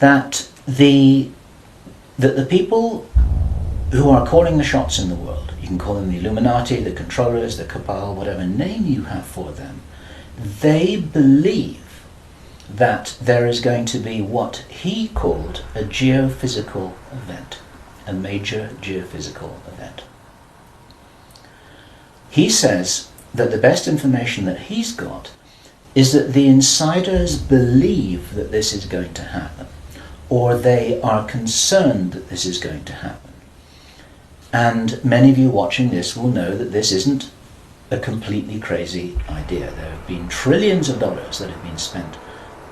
that the people who are calling the shots in the world, you can call them the Illuminati, the controllers, the cabal, whatever name you have for them, they believe that there is going to be what he called a geophysical event, a major geophysical event. He says that the best information that he's got is that the insiders believe that this is going to happen, or they are concerned that this is going to happen. And many of you watching this will know that this isn't a completely crazy idea. There have been trillions of dollars that have been spent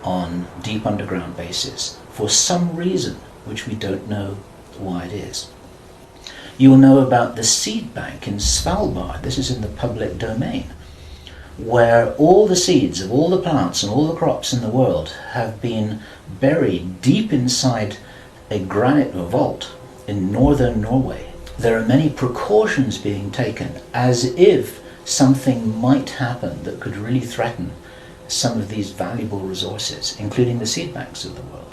on deep underground bases for some reason which we don't know why it is. You will know about the seed bank in Svalbard. This is in the public domain, where all the seeds of all the plants and all the crops in the world have been buried deep inside a granite vault in northern Norway. There are many precautions being taken as if something might happen that could really threaten some of these valuable resources, including the seed banks of the world.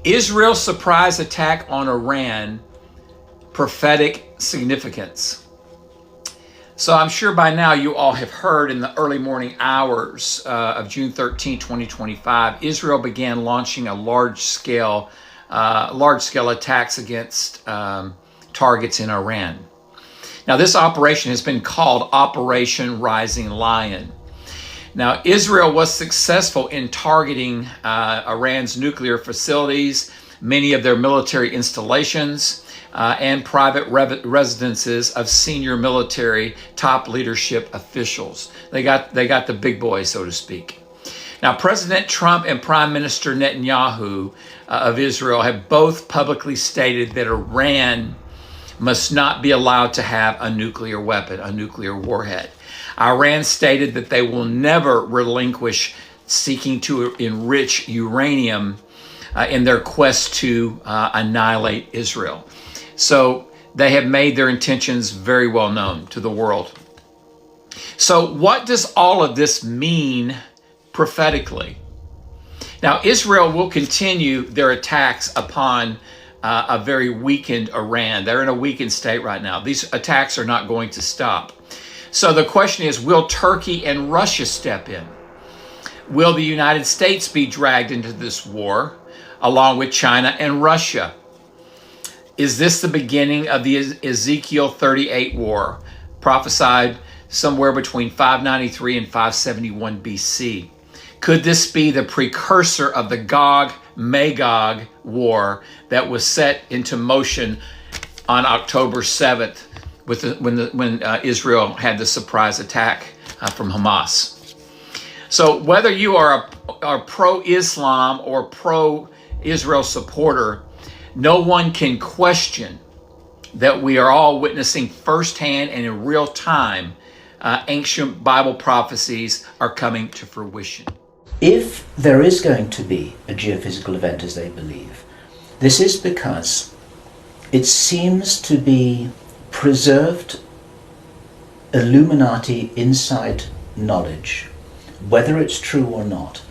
Israel's surprise attack on Iran, prophetic significance. So I'm sure by now you all have heard in the early morning hours of June 13, 2025, Israel began launching a large-scale attacks against targets in Iran. Now, this operation has been called Operation Rising Lion. Now, Israel was successful in targeting Iran's nuclear facilities, many of their military installations, and private residences of senior military top leadership officials. They got the big boys, so to speak. Now, President Trump and Prime Minister Netanyahu of Israel have both publicly stated that Iran must not be allowed to have a nuclear weapon, a nuclear warhead. Iran stated that they will never relinquish seeking to enrich uranium in their quest to annihilate Israel. So they have made their intentions very well known to the world. So what does all of this mean prophetically? Now, Israel will continue their attacks upon a very weakened Iran. They're in a weakened state right now. These attacks are not going to stop. So the question is, will Turkey and Russia step in? Will the United States be dragged into this war along with China and Russia? Is this the beginning of the Ezekiel 38 war, prophesied somewhere between 593 and 571 BC? Could this be the precursor of the Gog-Magog war that was set into motion on October 7th when Israel had the surprise attack from Hamas? So whether you are a pro-Islam or pro-Israel supporter, no one can question that we are all witnessing firsthand and in real time ancient Bible prophecies are coming to fruition. If there is going to be a geophysical event, as they believe, this is because it seems to be preserved Illuminati inside knowledge, whether it's true or not,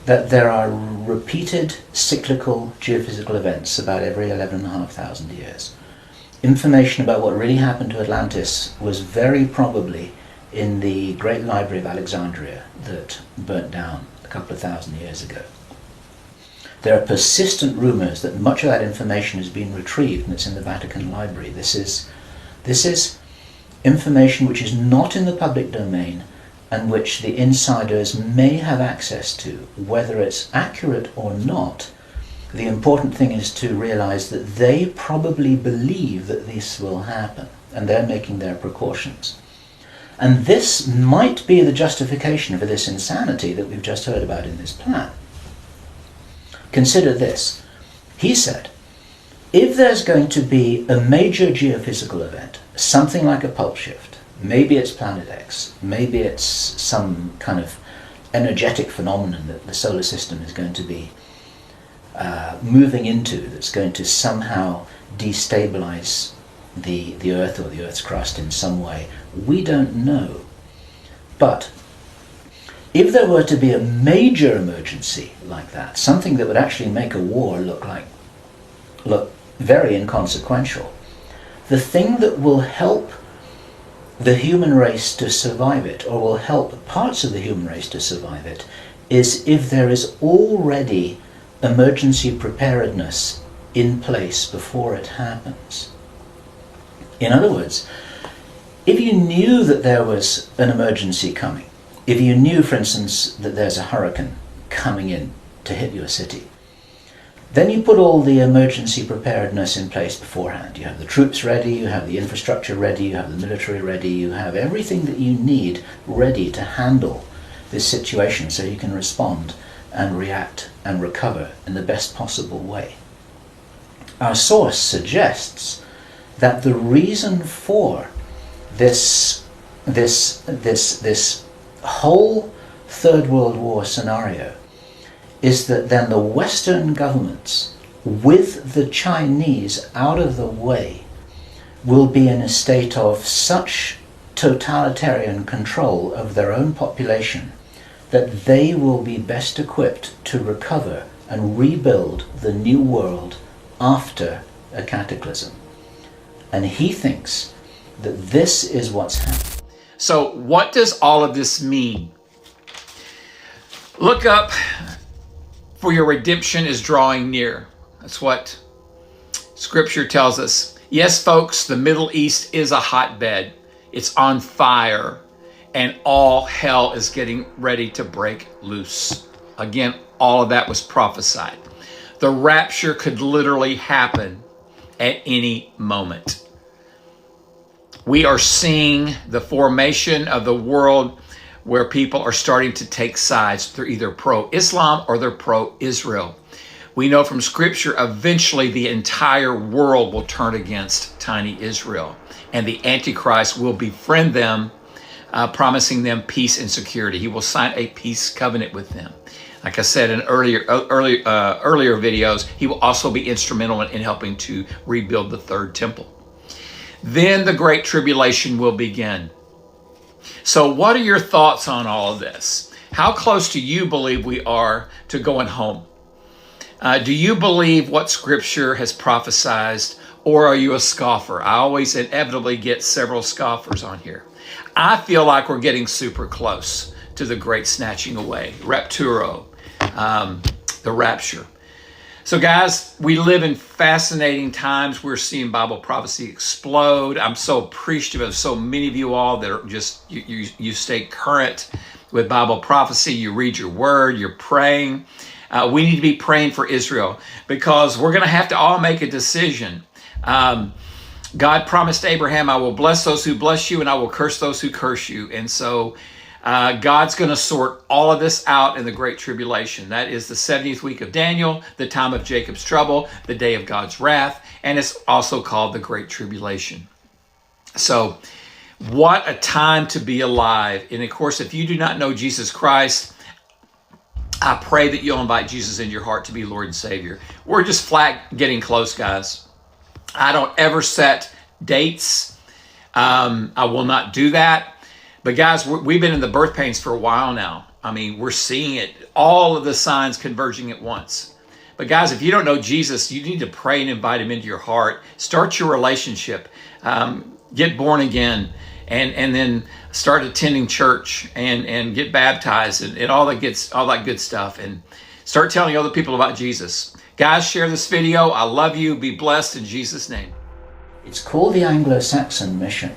that there are repeated cyclical geophysical events about every 11,500 years. Information about what really happened to Atlantis was very probably in the Great Library of Alexandria that burnt down a couple of thousand years ago. There are persistent rumors that much of that information has been retrieved and it's in the Vatican Library. This is information which is not in the public domain and which the insiders may have access to. Whether it's accurate or not, the important thing is to realize that they probably believe that this will happen and they're making their precautions. And this might be the justification for this insanity that we've just heard about in this plan. Consider this. He said, if there's going to be a major geophysical event, something like a pulse shift, maybe it's Planet X, maybe it's some kind of energetic phenomenon that the solar system is going to be moving into, that's going to somehow destabilize the Earth or the Earth's crust in some way. We don't know. But if there were to be a major emergency like that, something that would actually make a war look very inconsequential, the thing that will help the human race to survive it, or will help parts of the human race to survive it, is if there is already emergency preparedness in place before it happens. In other words, if you knew that there was an emergency coming, if you knew, for instance, that there's a hurricane coming in to hit your city, then you put all the emergency preparedness in place beforehand. You have the troops ready, you have the infrastructure ready, you have the military ready, you have everything that you need ready to handle this situation so you can respond and react and recover in the best possible way. Our source suggests that the reason for this whole Third World War scenario is that then the Western governments, with the Chinese out of the way, will be in a state of such totalitarian control of their own population that they will be best equipped to recover and rebuild the new world after a cataclysm. And he thinks that this is what's happening. So what does all of this mean? Look up, for your redemption is drawing near. That's what Scripture tells us. Yes, folks, the Middle East is a hotbed. It's on fire, and all hell is getting ready to break loose. Again, all of that was prophesied. The rapture could literally happen at any moment. We are seeing the formation of the world where people are starting to take sides. They're either pro-Islam or they're pro-Israel. We know from Scripture eventually the entire world will turn against tiny Israel, and the Antichrist will befriend them, promising them peace and security. He will sign a peace covenant with them. Like I said in earlier videos, he will also be instrumental in helping to rebuild the third temple. Then the Great Tribulation will begin. So what are your thoughts on all of this? How close do you believe we are to going home? Do you believe what Scripture has prophesied, or are you a scoffer? I always inevitably get several scoffers on here. I feel like we're getting super close to the great snatching away, rapturo, the rapture. So guys, we live in fascinating times. We're seeing Bible prophecy explode. I'm so appreciative of so many of you all that are just, you stay current with Bible prophecy. You read your word, you're praying. We need to be praying for Israel because we're going to have to all make a decision. God promised Abraham, I will bless those who bless you and I will curse those who curse you. And so God's going to sort all of this out in the Great Tribulation. That is the 70th week of Daniel, the time of Jacob's trouble, the day of God's wrath, and it's also called the Great Tribulation. So what a time to be alive. And of course, if you do not know Jesus Christ, I pray that you'll invite Jesus into your heart to be Lord and Savior. We're just flat getting close, guys. I don't ever set dates. I will not do that. But guys, we've been in the birth pains for a while now. I mean, we're seeing it, all of the signs converging at once. But guys, if you don't know Jesus, you need to pray and invite him into your heart. Start your relationship. Get born again. And then start attending church and get baptized and all that good stuff. And start telling other people about Jesus. Guys, share this video. I love you. Be blessed in Jesus' name. It's called the Anglo-Saxon mission.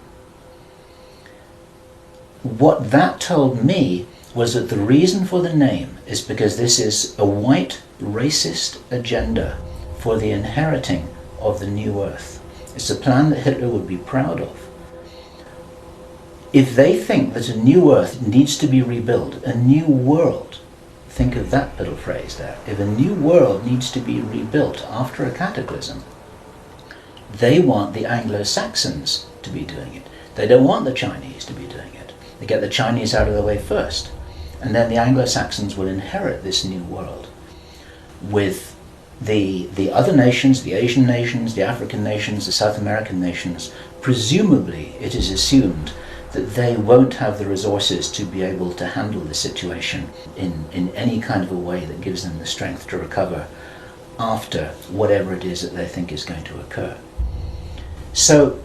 What that told me was that the reason for the name is because this is a white racist agenda for the inheriting of the new earth. It's a plan that Hitler would be proud of. If they think that a new earth needs to be rebuilt, a new world, think of that little phrase there. If a new world needs to be rebuilt after a cataclysm, they want the Anglo-Saxons to be doing it. They don't want the Chinese to be doing it. They get the Chinese out of the way first, and then the Anglo-Saxons will inherit this new world with the other nations, the Asian nations, the African nations, the South American nations. Presumably, it is assumed that they won't have the resources to be able to handle the situation in any kind of a way that gives them the strength to recover after whatever it is that they think is going to occur. So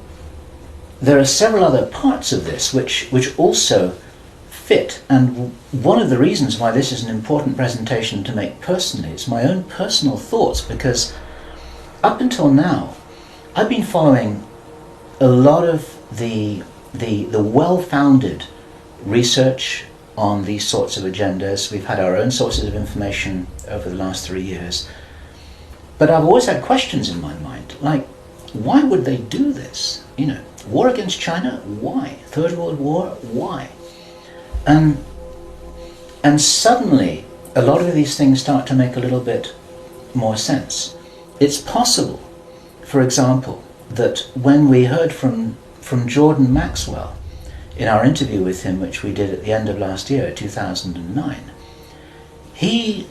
there are several other parts of this which also fit, and one of the reasons why this is an important presentation to make personally is my own personal thoughts, because up until now I've been following a lot of the well-founded research on these sorts of agendas. We've had our own sources of information over the last 3 years, but I've always had questions in my mind, like, why would they do this? You know, war against China, why? Third World War, why? And suddenly a lot of these things start to make a little bit more sense. It's possible, for example, that when we heard from Jordan Maxwell in our interview with him, which we did at the end of last year, 2009, he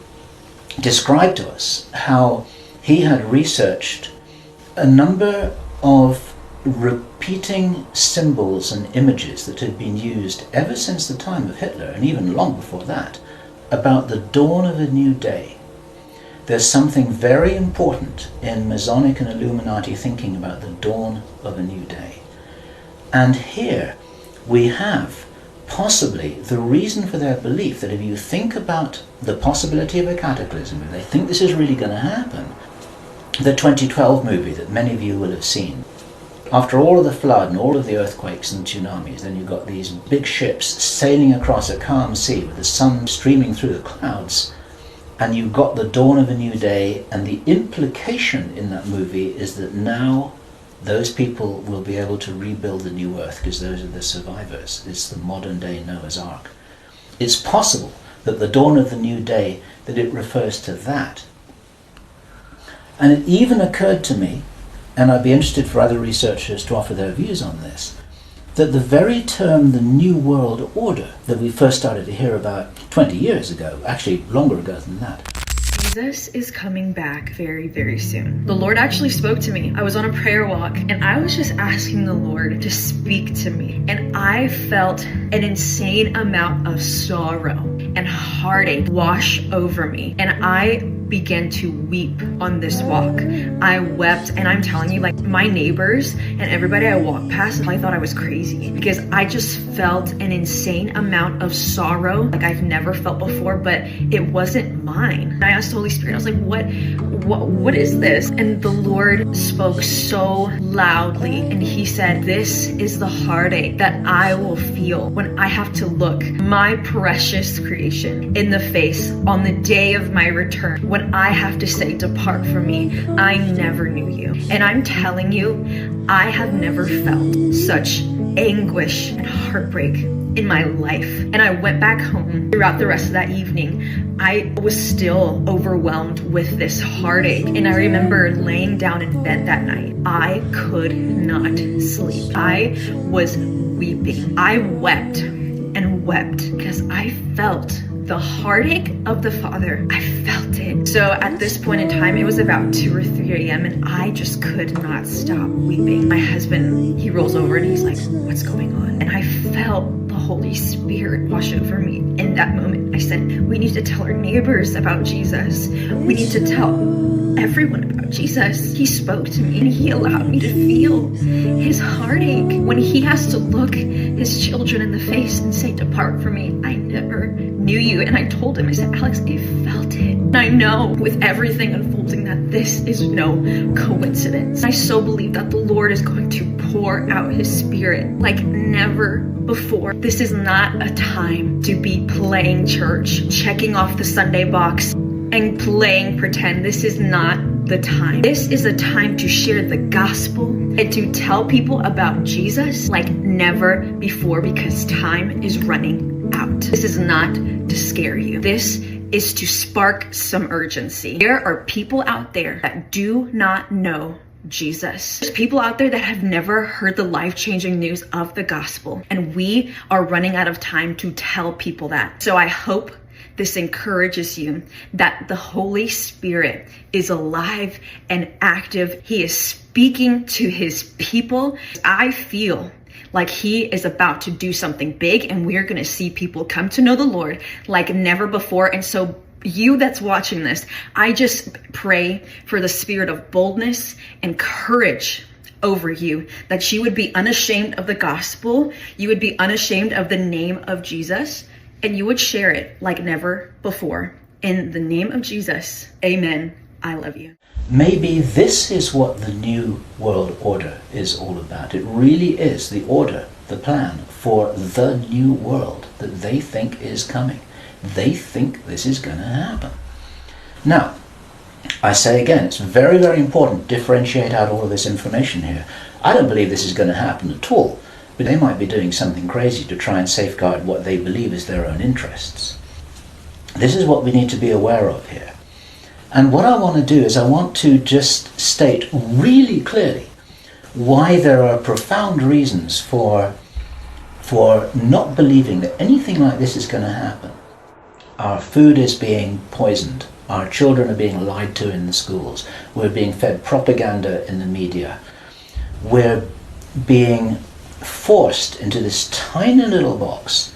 described to us how he had researched a number of repeating symbols and images that had been used ever since the time of Hitler, and even long before that, about the dawn of a new day. There's something very important in Masonic and Illuminati thinking about the dawn of a new day. And here we have possibly the reason for their belief that if you think about the possibility of a cataclysm, if they think this is really going to happen, the 2012 movie that many of you will have seen, after all of the flood and all of the earthquakes and tsunamis, then you've got these big ships sailing across a calm sea with the sun streaming through the clouds, and you've got the dawn of a new day, and the implication in that movie is that now those people will be able to rebuild the new earth because those are the survivors. It's the modern day Noah's Ark. It's possible that the dawn of the new day, that it refers to that. And it even occurred to me, and I'd be interested for other researchers to offer their views on this, that the very term the New World Order that we first started to hear about 20 years ago, actually longer ago than that, Jesus is coming back very, very soon. The Lord actually spoke to me. I was on a prayer walk and I was just asking the Lord to speak to me. And I felt an insane amount of sorrow and heartache wash over me. And I began to weep on this walk. I wept, and I'm telling you, like, my neighbors and everybody I walked past probably thought I was crazy because I just felt an insane amount of sorrow like I've never felt before, but it wasn't mine. I asked the Holy Spirit, I was like, what is this? And the Lord spoke so loudly, and he said, this is the heartache that I will feel when I have to look my precious creation in the face on the day of my return, when I have to say, depart from me, I never knew you. And I'm telling you, I have never felt such anguish and heartbreak in my life. And I went back home. Throughout the rest of that evening, I was still overwhelmed with this heartache. And I remember laying down in bed that night. I could not sleep. I was weeping. I wept and wept because I felt the heartache of the Father. I felt it. So at this point in time, it was about 2 or 3 a.m. and I just could not stop weeping. My husband, he rolls over and he's like, what's going on? And I felt the Holy Spirit wash over me. In that moment, I said, we need to tell our neighbors about Jesus. We need to tell everyone about Jesus. He spoke to me and he allowed me to feel his heartache when he has to look his children in the face and say, depart from me, I never knew you. And I told him, I said, Alex, I felt it. And I know with everything unfolding that this is no coincidence. I so believe that the Lord is going to pour out his Spirit like never before. This is not a time to be playing church, checking off the Sunday box and playing pretend. This is not the time. This is a time to share the gospel and to tell people about Jesus like never before, because time is running out. This is not to scare you. This is to spark some urgency. There are people out there that do not know Jesus. There's people out there that have never heard the life-changing news of the gospel, and we are running out of time to tell people that. So I hope this encourages you that the Holy Spirit is alive and active. He is speaking to his people. I feel Like he is about to do something big, and we're going to see people come to know the Lord like never before. And so you that's watching this, I just pray for the spirit of boldness and courage over you, that you would be unashamed of the gospel, you would be unashamed of the name of Jesus, and you would share it like never before. In the name of Jesus, amen. I love you. Maybe this is what the New World Order is all about. It really is the order, the plan for the new world that they think is coming. They think this is going to happen. Now, I say again, it's very, very important to differentiate out all of this information here. I don't believe this is going to happen at all, but they might be doing something crazy to try and safeguard what they believe is their own interests. This is what we need to be aware of here. And what I want to do is I want to just state really clearly why there are profound reasons for not believing that anything like this is going to happen. Our food is being poisoned. Our children are being lied to in the schools. We're being fed propaganda in the media. We're being forced into this tiny little box.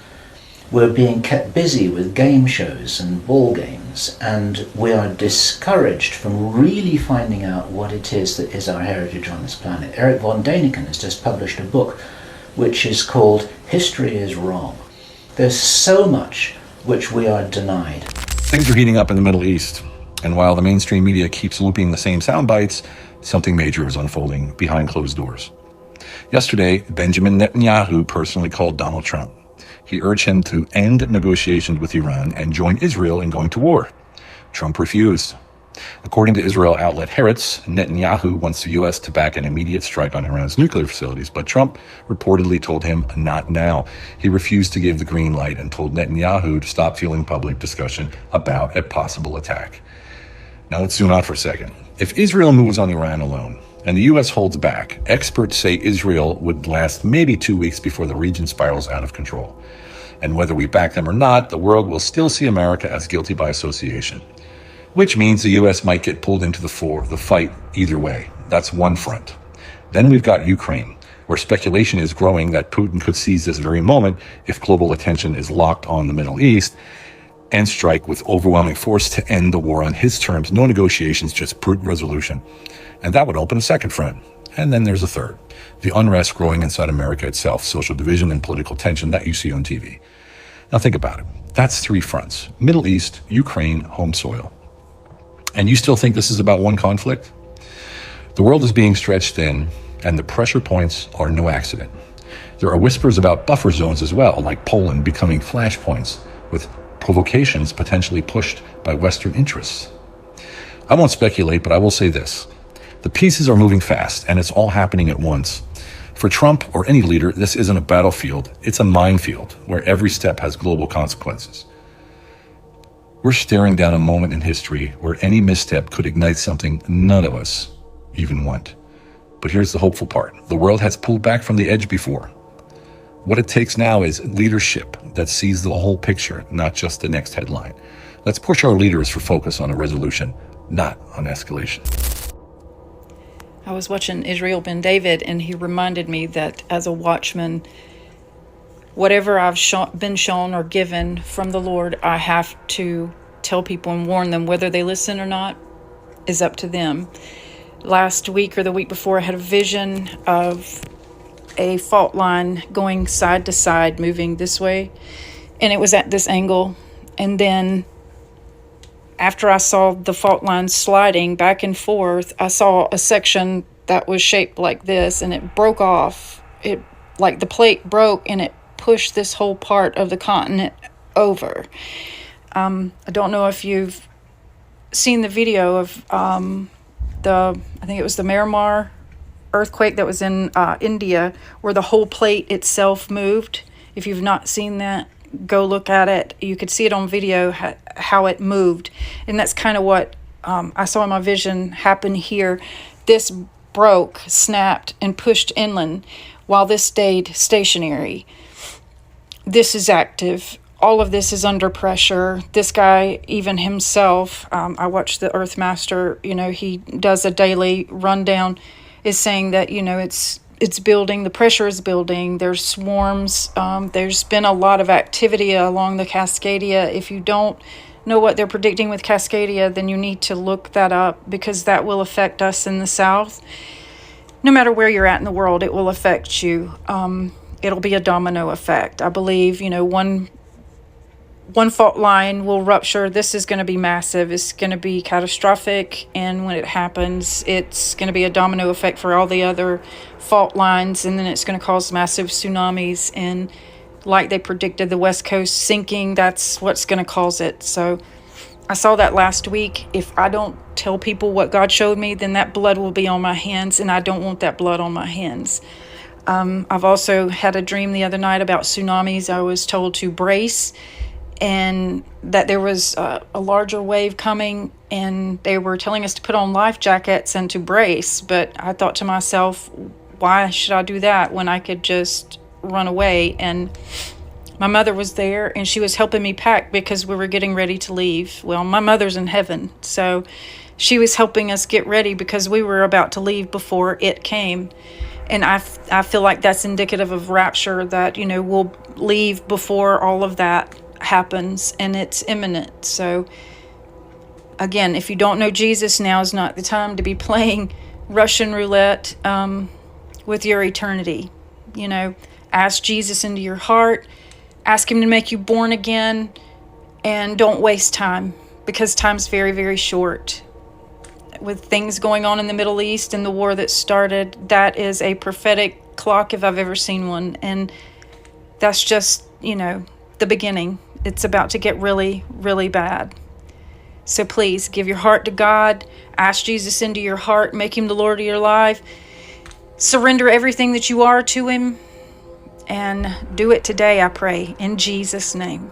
We're being kept busy with game shows and ball games, and we are discouraged from really finding out what it is that is our heritage on this planet. Erich von Däniken has just published a book which is called History is Wrong. There's so much which we are denied. Things are heating up in the Middle East, and while the mainstream media keeps looping the same sound bites, something major is unfolding behind closed doors. Yesterday, Benjamin Netanyahu personally called Donald Trump. He urged him to end negotiations with Iran and join Israel in going to war. Trump refused. According to Israel outlet Haaretz, Netanyahu wants the U.S. to back an immediate strike on Iran's nuclear facilities, but Trump reportedly told him not now. He refused to give the green light and told Netanyahu to stop fueling public discussion about a possible attack. Now let's zoom out for a second. If Israel moves on Iran alone and the U.S. holds back, experts say Israel would last maybe 2 weeks before the region spirals out of control. And whether we back them or not, the world will still see America as guilty by association, which means the U.S. might get pulled into the fight either way. That's one front. Then we've got Ukraine, where speculation is growing that Putin could seize this very moment if global attention is locked on the Middle East and strike with overwhelming force to end the war on his terms. No negotiations, just brute resolution. And that would open a second front. And then there's a third, the unrest growing inside America itself, social division and political tension that you see on TV. Now think about it. That's three fronts: Middle East, Ukraine, home soil. And you still think this is about one conflict? The world is being stretched thin, and the pressure points are no accident. There are whispers about buffer zones as well, like Poland becoming flashpoints, with provocations potentially pushed by Western interests. I won't speculate, but I will say this. The pieces are moving fast, and it's all happening at once. For Trump or any leader, this isn't a battlefield. It's a minefield where every step has global consequences. We're staring down a moment in history where any misstep could ignite something none of us even want. But here's the hopeful part. The world has pulled back from the edge before. What it takes now is leadership that sees the whole picture, not just the next headline. Let's push our leaders for focus on a resolution, not on escalation. I was watching Israel Ben David, and he reminded me that as a watchman, whatever I've been shown or given from the Lord, I have to tell people and warn them. Whether they listen or not is up to them. Last week or the week before, I had a vision of a fault line going side to side, moving this way, and it was at this angle. And then after I saw the fault line sliding back and forth, I saw a section that was shaped like this, and it broke off. It, like the plate broke, and it pushed this whole part of the continent over. I don't know if you've seen the video of I think it was the Myanmar earthquake that was in India, where the whole plate itself moved. If you've not seen that, go look at it. You could see it on video, how it moved. And that's kind of what I saw in my vision happen here. This broke, snapped, and pushed inland while this stayed stationary. This is active. All of this is under pressure. This guy, even himself, I watched the Earthmaster, he does a daily rundown, is saying that, it's building, the pressure is building, there's swarms, there's been a lot of activity along the Cascadia. If you don't know what they're predicting with Cascadia, then you need to look that up, because that will affect us in the South. No matter where you're at in the world, it will affect you. It'll be a domino effect. I believe, one fault line will rupture. This is going to be massive. It's going to be catastrophic. And when it happens, it's going to be a domino effect for all the other fault lines. And then it's going to cause massive tsunamis. And like they predicted, the West Coast sinking, that's what's going to cause it. So I saw that last week. If I don't tell people what God showed me, then that blood will be on my hands. And I don't want that blood on my hands. I've also had a dream the other night about tsunamis. I was told to brace, and that there was a larger wave coming, and they were telling us to put on life jackets and to brace. But I thought to myself, why should I do that when I could just run away? And my mother was there, and she was helping me pack because we were getting ready to leave. Well, my mother's in heaven, so she was helping us get ready because we were about to leave before it came. And I feel like that's indicative of rapture, that, we'll leave before all of that happens, and it's imminent. So again, if you don't know Jesus, now is not the time to be playing Russian roulette with your eternity. Ask Jesus into your heart, ask him to make you born again, and don't waste time, because time's very, very short. With things going on in the Middle East and the war that started, that is a prophetic clock if I've ever seen one. And that's just, the beginning. It's about to get really, really bad. So please give your heart to God. Ask Jesus into your heart. Make him the Lord of your life. Surrender everything that you are to him. And do it today, I pray, in Jesus' name.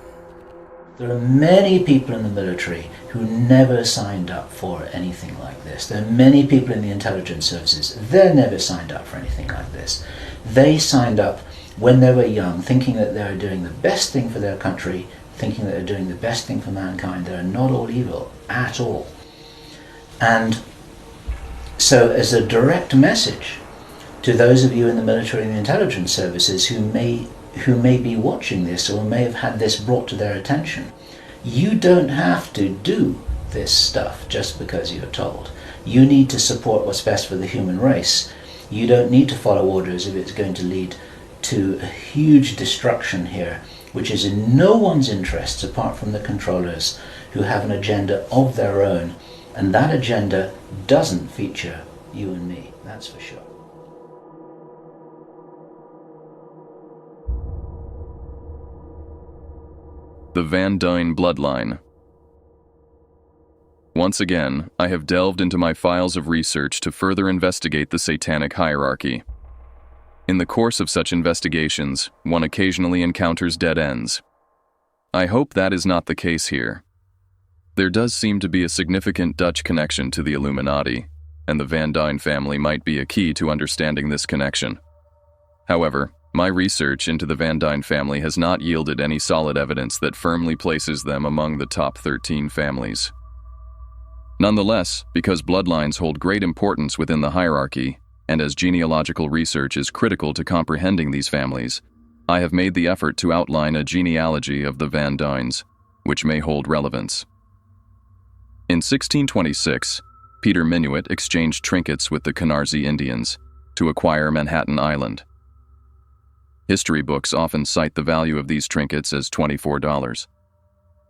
There are many people in the military who never signed up for anything like this. There are many people in the intelligence services. They never signed up for anything like this. They signed up when they were young, thinking that they were doing the best thing for their country, thinking that they're doing the best thing for mankind. They're not all evil at all. And so as a direct message to those of you in the military and the intelligence services who may be watching this or may have had this brought to their attention, you don't have to do this stuff just because you're told. You need to support what's best for the human race. You don't need to follow orders if it's going to lead to a huge destruction here, which is in no one's interests apart from the controllers, who have an agenda of their own, and that agenda doesn't feature you and me, that's for sure. The Van Duyn bloodline. Once again, I have delved into my files of research to further investigate the satanic hierarchy. In the course of such investigations, one occasionally encounters dead ends. I hope that is not the case here. There does seem to be a significant Dutch connection to the Illuminati, and the Van Duyn family might be a key to understanding this connection. However, my research into the Van Duyn family has not yielded any solid evidence that firmly places them among the top 13 families. Nonetheless, because bloodlines hold great importance within the hierarchy, and as genealogical research is critical to comprehending these families, I have made the effort to outline a genealogy of the Van Duyns, which may hold relevance. In 1626, Peter Minuit exchanged trinkets with the Canarsie Indians to acquire Manhattan Island. History books often cite the value of these trinkets as $24.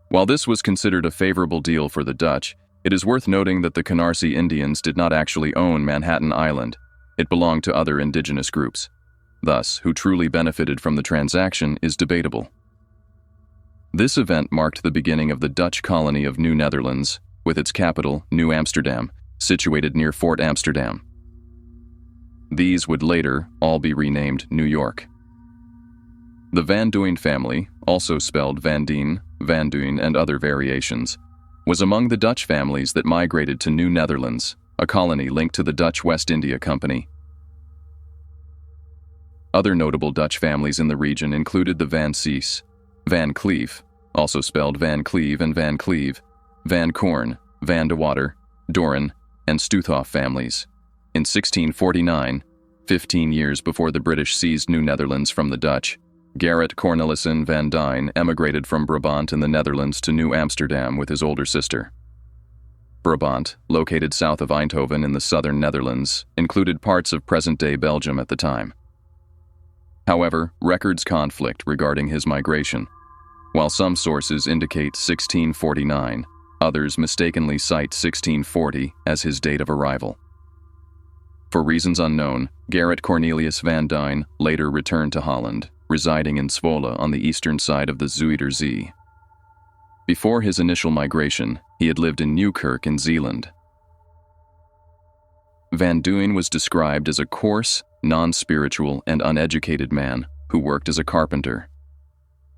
While this was considered a favorable deal for the Dutch, it is worth noting that the Canarsie Indians did not actually own Manhattan Island. It belonged to other indigenous groups. Thus, who truly benefited from the transaction is debatable. This event marked the beginning of the Dutch colony of New Netherlands, with its capital, New Amsterdam, situated near Fort Amsterdam. These would later all be renamed New York. The Van Duyn family, also spelled Van Dien, Van Duyn, and other variations, was among the Dutch families that migrated to New Netherlands, a colony linked to the Dutch West India Company. Other notable Dutch families in the region included the Van Cies, Van Cleef, also spelled Van Cleve and Van Cleve, Van Korn, Van de Water, Doren, and Stoothoff families. In 1649, 15 years before the British seized New Netherlands from the Dutch, Gerrit Cornelissen van Duyn emigrated from Brabant in the Netherlands to New Amsterdam with his older sister. Brabant, located south of Eindhoven in the southern Netherlands, included parts of present-day Belgium at the time. However, records conflict regarding his migration. While some sources indicate 1649, others mistakenly cite 1640 as his date of arrival. For reasons unknown, Gerrit Cornelius van Duyn later returned to Holland, residing in Zwolle on the eastern side of the Zuiderzee. Before his initial migration, he had lived in Newkirk in Zeeland. Van Duyn was described as a coarse, non-spiritual, and uneducated man who worked as a carpenter.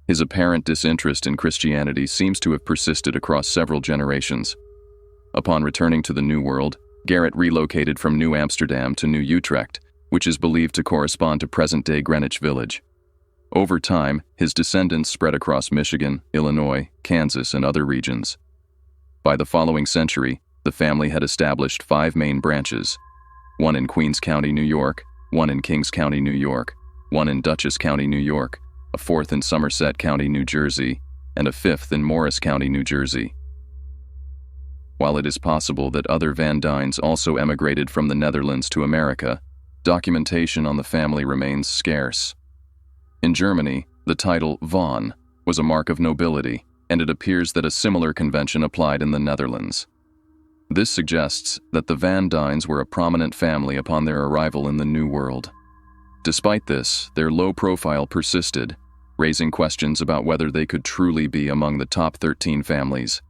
His apparent disinterest in Christianity seems to have persisted across several generations. Upon returning to the New World, Gerrit relocated from New Amsterdam to New Utrecht, which is believed to correspond to present-day Greenwich Village. Over time, his descendants spread across Michigan, Illinois, Kansas, and other regions. By the following century, the family had established 5 main branches, one in Queens County, New York, one in Kings County, New York, one in Dutchess County, New York, a 4th in Somerset County, New Jersey, and a 5th in Morris County, New Jersey. While it is possible that other Van Duyns also emigrated from the Netherlands to America, documentation on the family remains scarce. In Germany, the title von was a mark of nobility, and it appears that a similar convention applied in the Netherlands. This suggests that the Van Duyns were a prominent family upon their arrival in the New World. Despite this, their low profile persisted, raising questions about whether they could truly be among the top 13 families.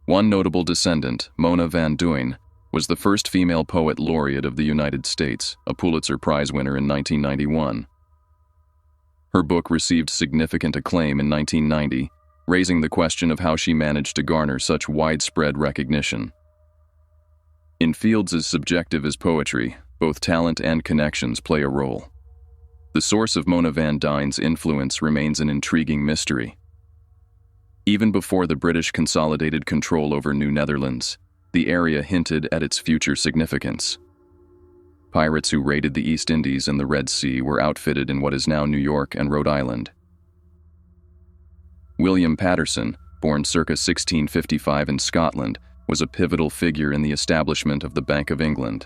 One notable descendant, Mona Van Duyn, was the first female poet laureate of the United States, a Pulitzer Prize winner in 1991. Her book received significant acclaim in 1990, raising the question of how she managed to garner such widespread recognition. In fields as subjective as poetry, both talent and connections play a role. The source of Mona Van Duyn's influence remains an intriguing mystery. Even before the British consolidated control over New Netherlands, the area hinted at its future significance. Pirates who raided the East Indies and the Red Sea were outfitted in what is now New York and Rhode Island. William Paterson, born circa 1655 in Scotland, was a pivotal figure in the establishment of the Bank of England.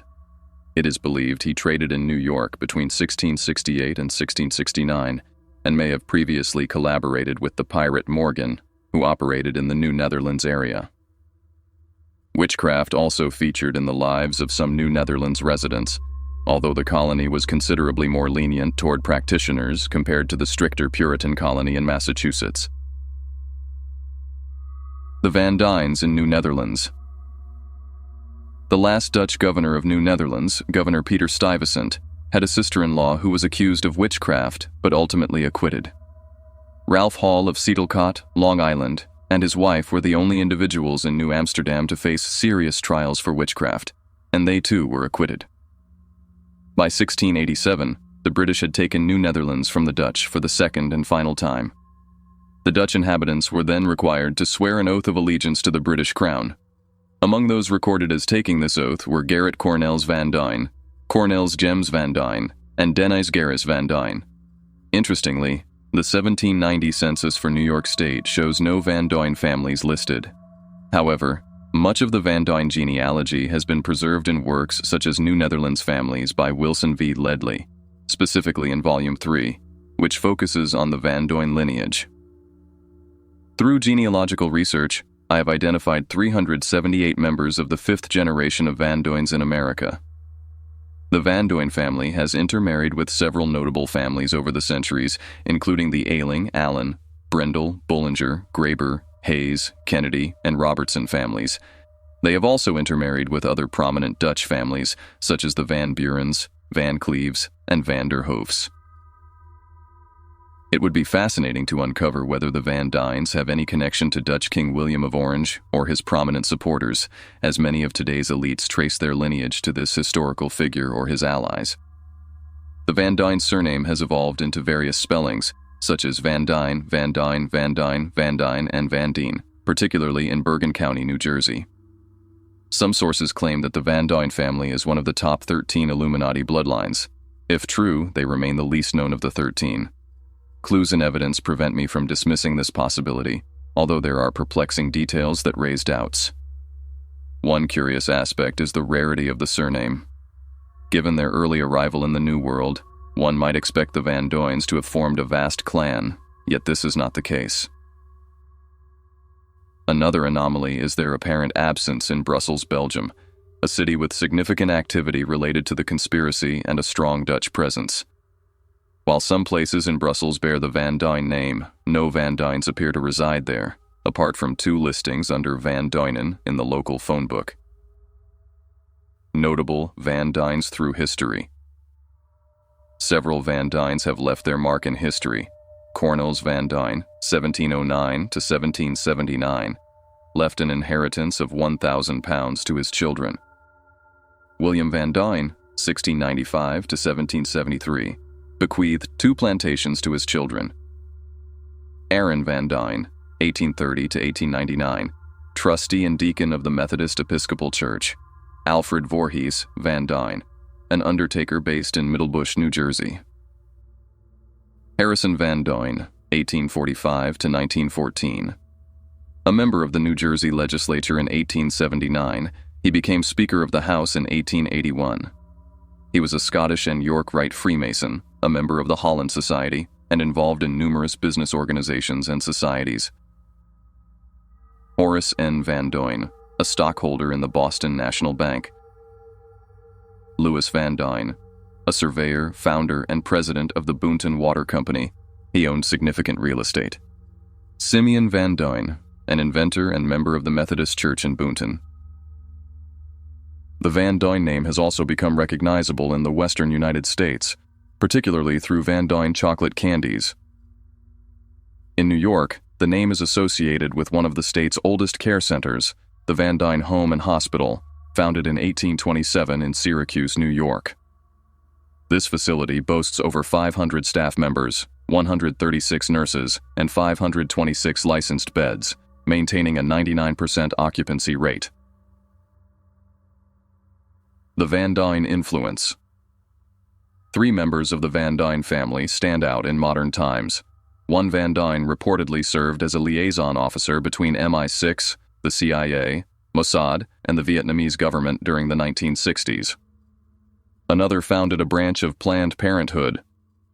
It is believed he traded in New York between 1668 and 1669, and may have previously collaborated with the pirate Morgan, who operated in the New Netherlands area. Witchcraft also featured in the lives of some New Netherlands residents, although the colony was considerably more lenient toward practitioners compared to the stricter Puritan colony in Massachusetts. The Van Duyns in New Netherlands. The last Dutch governor of New Netherlands, Governor Peter Stuyvesant, had a sister-in-law who was accused of witchcraft but ultimately acquitted. Ralph Hall of Sedelcott, Long Island, and his wife were the only individuals in New Amsterdam to face serious trials for witchcraft, and they too were acquitted. By 1687, the British had taken New Netherlands from the Dutch for the second and final time. The Dutch inhabitants were then required to swear an oath of allegiance to the British crown. Among those recorded as taking this oath were Gerrit Cornels van Duyn, Cornels Gems van Duyn, and Denys Gerris van Duyn. Interestingly, the 1790 census for New York State shows no Van Duyn families listed. However, much of the Van Duyn genealogy has been preserved in works such as New Netherlands Families by Wilson V. Ledley, specifically in Volume 3, which focuses on the Van Duyn lineage. Through genealogical research, I have identified 378 members of the 5th generation of Van Duyns in America. The Van Duyn family has intermarried with several notable families over the centuries, including the Ailing, Allen, Brindle, Bullinger, Graeber, Hayes, Kennedy, and Robertson families. They have also intermarried with other prominent Dutch families, such as the Van Burens, Van Cleves, and Van der Hoofs. It would be fascinating to uncover whether the Van Duyns have any connection to Dutch King William of Orange or his prominent supporters, as many of today's elites trace their lineage to this historical figure or his allies. The Van Duyn surname has evolved into various spellings, such as Van Duyn, Van Duyn, Van Duyn, Van Duyn, and Van Dien, particularly in Bergen County, New Jersey. Some sources claim that the Van Duyn family is one of the top 13 Illuminati bloodlines. If true, they remain the least known of the 13. Clues and evidence prevent me from dismissing this possibility, although there are perplexing details that raise doubts. One curious aspect is the rarity of the surname. Given their early arrival in the New World, one might expect the Van Duyns to have formed a vast clan, yet this is not the case. Another anomaly is their apparent absence in Brussels, Belgium, a city with significant activity related to the conspiracy and a strong Dutch presence. While some places in Brussels bear the Van Duyn name, no Van Duyns appear to reside there, apart from 2 listings under Van Duynen in the local phone book. Notable Van Duyns through history. Several Van Duyns have left their mark in history. Cornels Van Duyn, 1709 to 1779, left an inheritance of £1,000 to his children. William Van Duyn, 1695 to 1773, bequeathed 2 plantations to his children. Aaron Van Duyn, 1830 to 1899, trustee and deacon of the Methodist Episcopal Church. Alfred Voorhees Van Duyn, an undertaker based in Middlebush, New Jersey. Harrison Van Duyn, 1845 to 1914. A member of the New Jersey legislature in 1879, he became Speaker of the House in 1881. He was a Scottish and York Rite Freemason, a member of the Holland Society, and involved in numerous business organizations and societies. Horace N. Van Duyn, a stockholder in the Boston National Bank. Louis Van Duyn, a surveyor, founder, and president of the Boonton Water Company. He owned significant real estate. Simeon Van Duyn, an inventor and member of the Methodist Church in Boonton. The Van Duyn name has also become recognizable in the western United States, particularly through Van Duyn chocolate candies. In New York, the name is associated with one of the state's oldest care centers, the Van Duyn Home and Hospital, founded in 1827 in Syracuse, New York. This facility boasts over 500 staff members, 136 nurses, and 526 licensed beds, maintaining a 99% occupancy rate. The Van Duyn influence. 3 members of the Van Duyn family stand out in modern times. One Van Duyn reportedly served as a liaison officer between MI6, the CIA, Mossad, and the Vietnamese government during the 1960s. Another founded a branch of Planned Parenthood,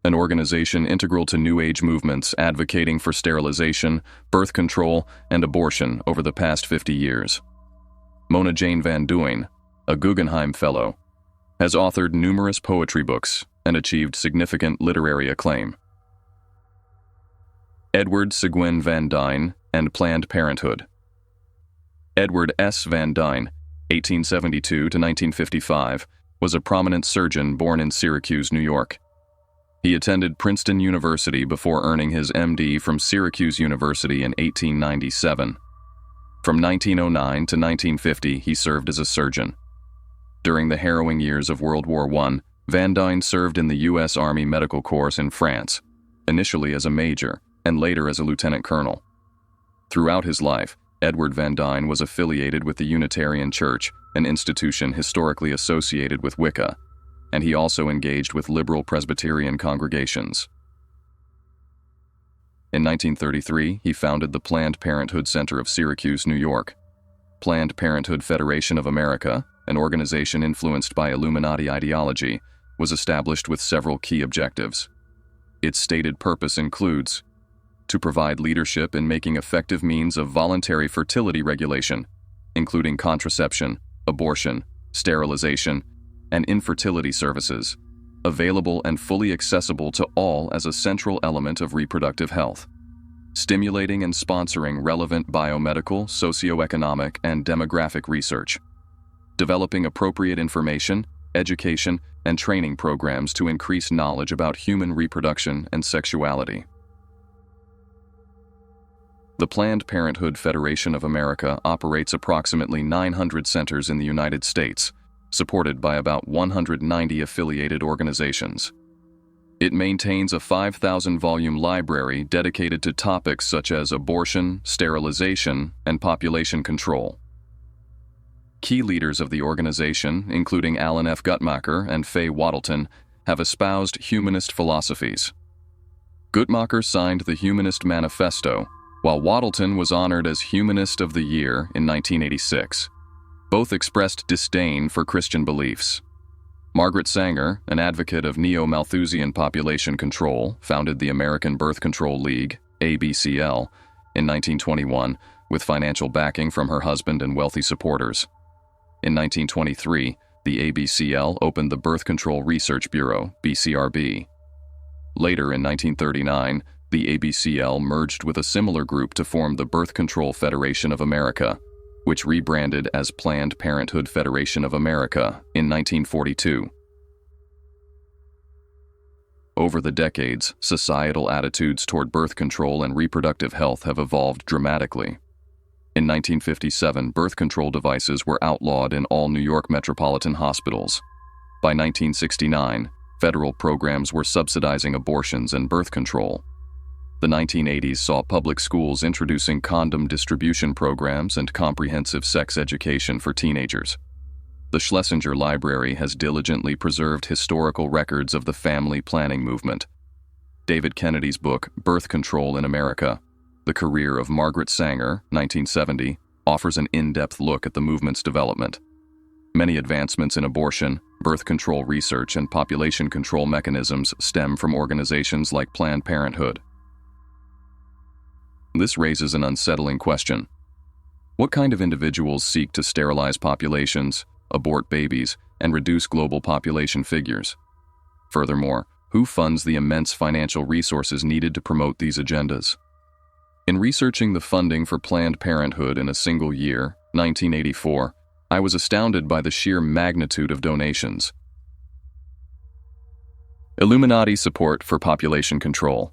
an organization integral to New Age movements advocating for sterilization, birth control, and abortion over the past 50 years. Mona Jane Van Duyn, a Guggenheim Fellow, has authored numerous poetry books and achieved significant literary acclaim. Edward Seguin Van Duyn and Planned Parenthood. Edward S. Van Duyn, 1872 to 1955, was a prominent surgeon born in Syracuse, New York. He attended Princeton University before earning his MD from Syracuse University in 1897. From 1909 to 1950, he served as a surgeon. During the harrowing years of World War I, Van Duyn served in the U.S. Army Medical Corps in France, initially as a major and later as a lieutenant colonel. Throughout his life, Edward Van Duyn was affiliated with the Unitarian Church, an institution historically associated with Wicca, and he also engaged with liberal Presbyterian congregations. In 1933, he founded the Planned Parenthood Center of Syracuse, New York. Planned Parenthood Federation of America, an organization influenced by Illuminati ideology, was established with several key objectives. Its stated purpose includes to provide leadership in making effective means of voluntary fertility regulation, including contraception, abortion, sterilization, and infertility services, available and fully accessible to all as a central element of reproductive health, stimulating and sponsoring relevant biomedical, socioeconomic, and demographic research, developing appropriate information, education, and training programs to increase knowledge about human reproduction and sexuality. The Planned Parenthood Federation of America operates approximately 900 centers in the United States, supported by about 190 affiliated organizations. It maintains a 5,000-volume library dedicated to topics such as abortion, sterilization, and population control. Key leaders of the organization, including Alan F. Guttmacher and Faye Waddleton, have espoused humanist philosophies. Guttmacher signed the Humanist Manifesto, while Waddleton was honored as Humanist of the Year in 1986. Both expressed disdain for Christian beliefs. Margaret Sanger, an advocate of neo-Malthusian population control, founded the American Birth Control League, ABCL, in 1921 with financial backing from her husband and wealthy supporters. In 1923, the ABCL opened the Birth Control Research Bureau, BCRB. Later in 1939, the ABCL merged with a similar group to form the Birth Control Federation of America, which rebranded as Planned Parenthood Federation of America in 1942. Over the decades, societal attitudes toward birth control and reproductive health have evolved dramatically. In 1957, birth control devices were outlawed in all New York metropolitan hospitals. By 1969, federal programs were subsidizing abortions and birth control. The 1980s saw public schools introducing condom distribution programs and comprehensive sex education for teenagers. The Schlesinger Library has diligently preserved historical records of the family planning movement. David Kennedy's book, Birth Control in America, The Career of Margaret Sanger, 1970, offers an in-depth look at the movement's development. Many advancements in abortion, birth control research, and population control mechanisms stem from organizations like Planned Parenthood. This raises an unsettling question. What kind of individuals seek to sterilize populations, abort babies, and reduce global population figures? Furthermore, who funds the immense financial resources needed to promote these agendas? In researching the funding for Planned Parenthood in a single year, 1984, I was astounded by the sheer magnitude of donations. Illuminati support for population control.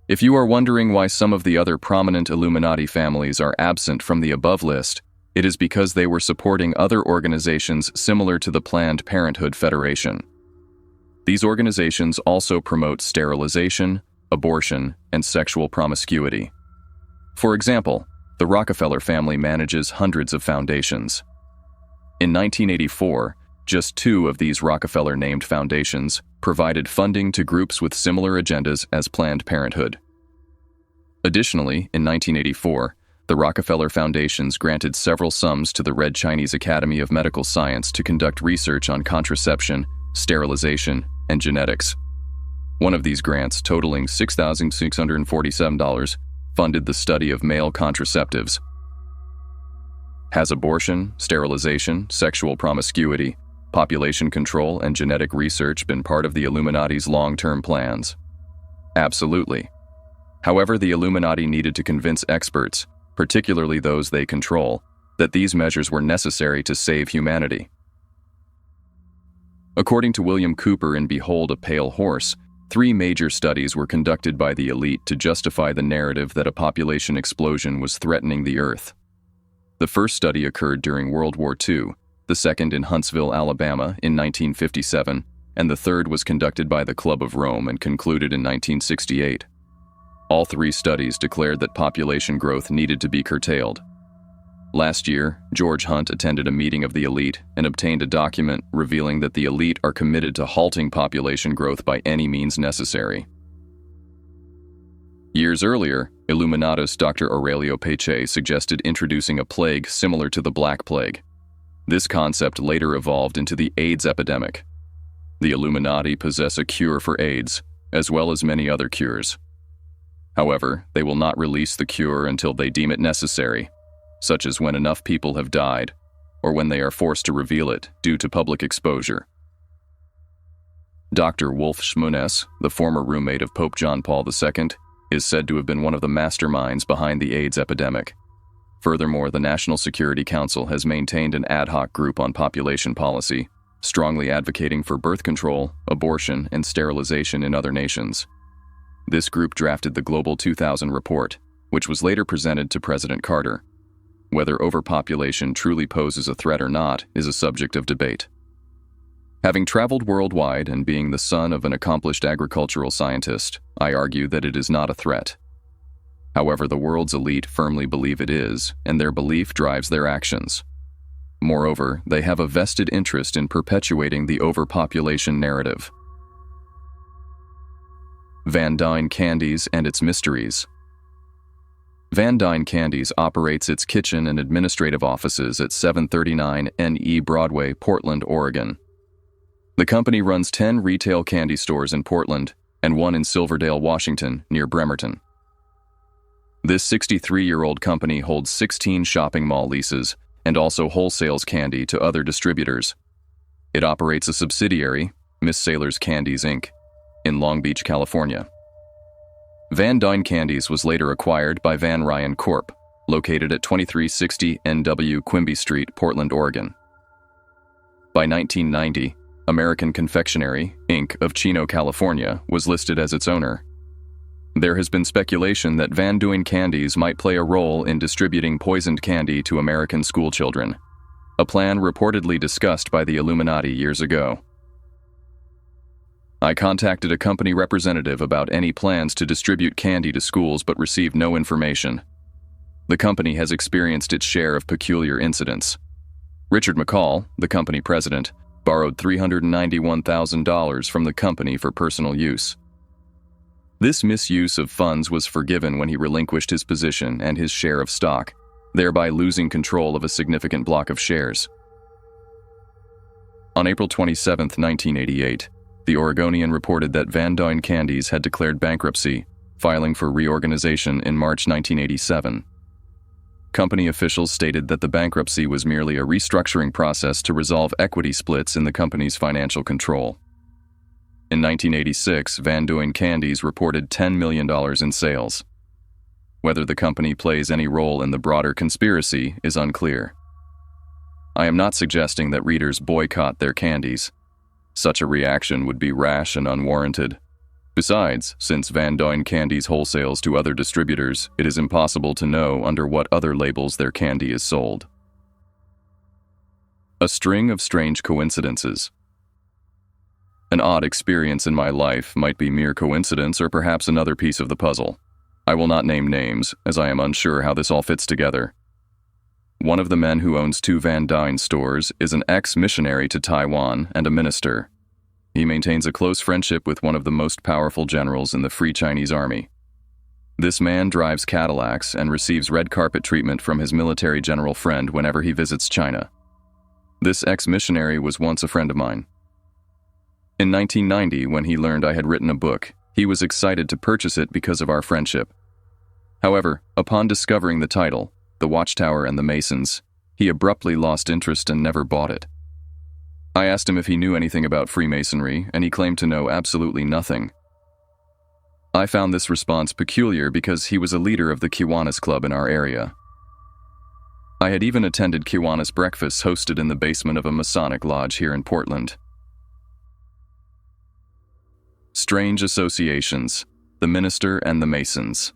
If you are wondering why some of the other prominent Illuminati families are absent from the above list, it is because they were supporting other organizations similar to the Planned Parenthood Federation. These organizations also promote sterilization, abortion, and sexual promiscuity. For example, the Rockefeller family manages hundreds of foundations. In 1984, just 2 of these Rockefeller-named foundations provided funding to groups with similar agendas as Planned Parenthood. Additionally, in 1984, the Rockefeller Foundations granted several sums to the Red Chinese Academy of Medical Science to conduct research on contraception, sterilization, and genetics. One of these grants, totaling $6,647, funded the study of male contraceptives. Has abortion, sterilization, sexual promiscuity, population control, and genetic research been part of the Illuminati's long-term plans? Absolutely. However, the Illuminati needed to convince experts, particularly those they control, that these measures were necessary to save humanity. According to William Cooper in Behold a Pale Horse, 3 major studies were conducted by the elite to justify the narrative that a population explosion was threatening the Earth. The first study occurred during World War II, the second in Huntsville, Alabama, in 1957, and the third was conducted by the Club of Rome and concluded in 1968. All 3 studies declared that population growth needed to be curtailed. Last year, George Hunt attended a meeting of the elite and obtained a document revealing that the elite are committed to halting population growth by any means necessary. Years earlier, Illuminatus Dr. Aurelio Peche suggested introducing a plague similar to the Black Plague. This concept later evolved into the AIDS epidemic. The Illuminati possess a cure for AIDS, as well as many other cures. However, they will not release the cure until they deem it necessary, such as when enough people have died, or when they are forced to reveal it due to public exposure. Dr. Wolf Schmuness, the former roommate of Pope John Paul II, is said to have been one of the masterminds behind the AIDS epidemic. Furthermore, the National Security Council has maintained an ad hoc group on population policy, strongly advocating for birth control, abortion, and sterilization in other nations. This group drafted the Global 2000 report, which was later presented to President Carter. Whether overpopulation truly poses a threat or not is a subject of debate. Having traveled worldwide and being the son of an accomplished agricultural scientist, I argue that it is not a threat. However, the world's elite firmly believe it is, and their belief drives their actions. Moreover, they have a vested interest in perpetuating the overpopulation narrative. Van Duyn Candies and its mysteries. Van Duyn Candies operates its kitchen and administrative offices at 739 NE Broadway, Portland, Oregon. The company runs 10 retail candy stores in Portland and one in Silverdale, Washington, near Bremerton. This 63-year-old company holds 16 shopping mall leases and also wholesales candy to other distributors. It operates a subsidiary, Miss Sailor's Candies, Inc., in Long Beach, California. Van Duyn Candies was later acquired by Van Ryan Corp., located at 2360 NW Quimby Street, Portland, Oregon. By 1990, American Confectionery, Inc. of Chino, California, was listed as its owner. There has been speculation that Van Duyn Candies might play a role in distributing poisoned candy to American schoolchildren, a plan reportedly discussed by the Illuminati years ago. I contacted a company representative about any plans to distribute candy to schools but received no information. The company has experienced its share of peculiar incidents. Richard McCall, the company president, borrowed $391,000 from the company for personal use. This misuse of funds was forgiven when he relinquished his position and his share of stock, thereby losing control of a significant block of shares. On April 27, 1988, the Oregonian reported that Van Duyn Candies had declared bankruptcy, filing for reorganization in March 1987. Company officials stated that the bankruptcy was merely a restructuring process to resolve equity splits in the company's financial control. In 1986, Van Duyn Candies reported $10 million in sales. Whether the company plays any role in the broader conspiracy is unclear. I am not suggesting that readers boycott their candies. Such a reaction would be rash and unwarranted. Besides, since Van Duyn Candies wholesales to other distributors, it is impossible to know under what other labels their candy is sold. A string of strange coincidences. An odd experience in my life might be mere coincidence or perhaps another piece of the puzzle. I will not name names, as I am unsure how this all fits together. One of the men who owns 2 Van Duyn stores is an ex-missionary to Taiwan and a minister. He maintains a close friendship with one of the most powerful generals in the Free Chinese Army. This man drives Cadillacs and receives red carpet treatment from his military general friend whenever he visits China. This ex-missionary was once a friend of mine. In 1990, when he learned I had written a book, he was excited to purchase it because of our friendship. However, upon discovering the title, The Watchtower and the Masons, he abruptly lost interest and never bought it. I asked him if he knew anything about Freemasonry, and he claimed to know absolutely nothing. I found this response peculiar because he was a leader of the Kiwanis Club in our area. I had even attended Kiwanis breakfasts hosted in the basement of a Masonic lodge here in Portland. Strange associations, the minister and the Masons.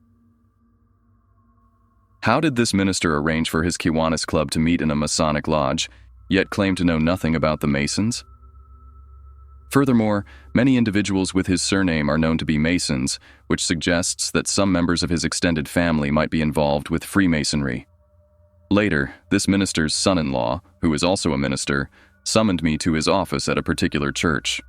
How did this minister arrange for his Kiwanis Club to meet in a Masonic lodge, yet claim to know nothing about the Masons? Furthermore, many individuals with his surname are known to be Masons, which suggests that some members of his extended family might be involved with Freemasonry. Later, this minister's son-in-law, who is also a minister, summoned me to his office at a particular church.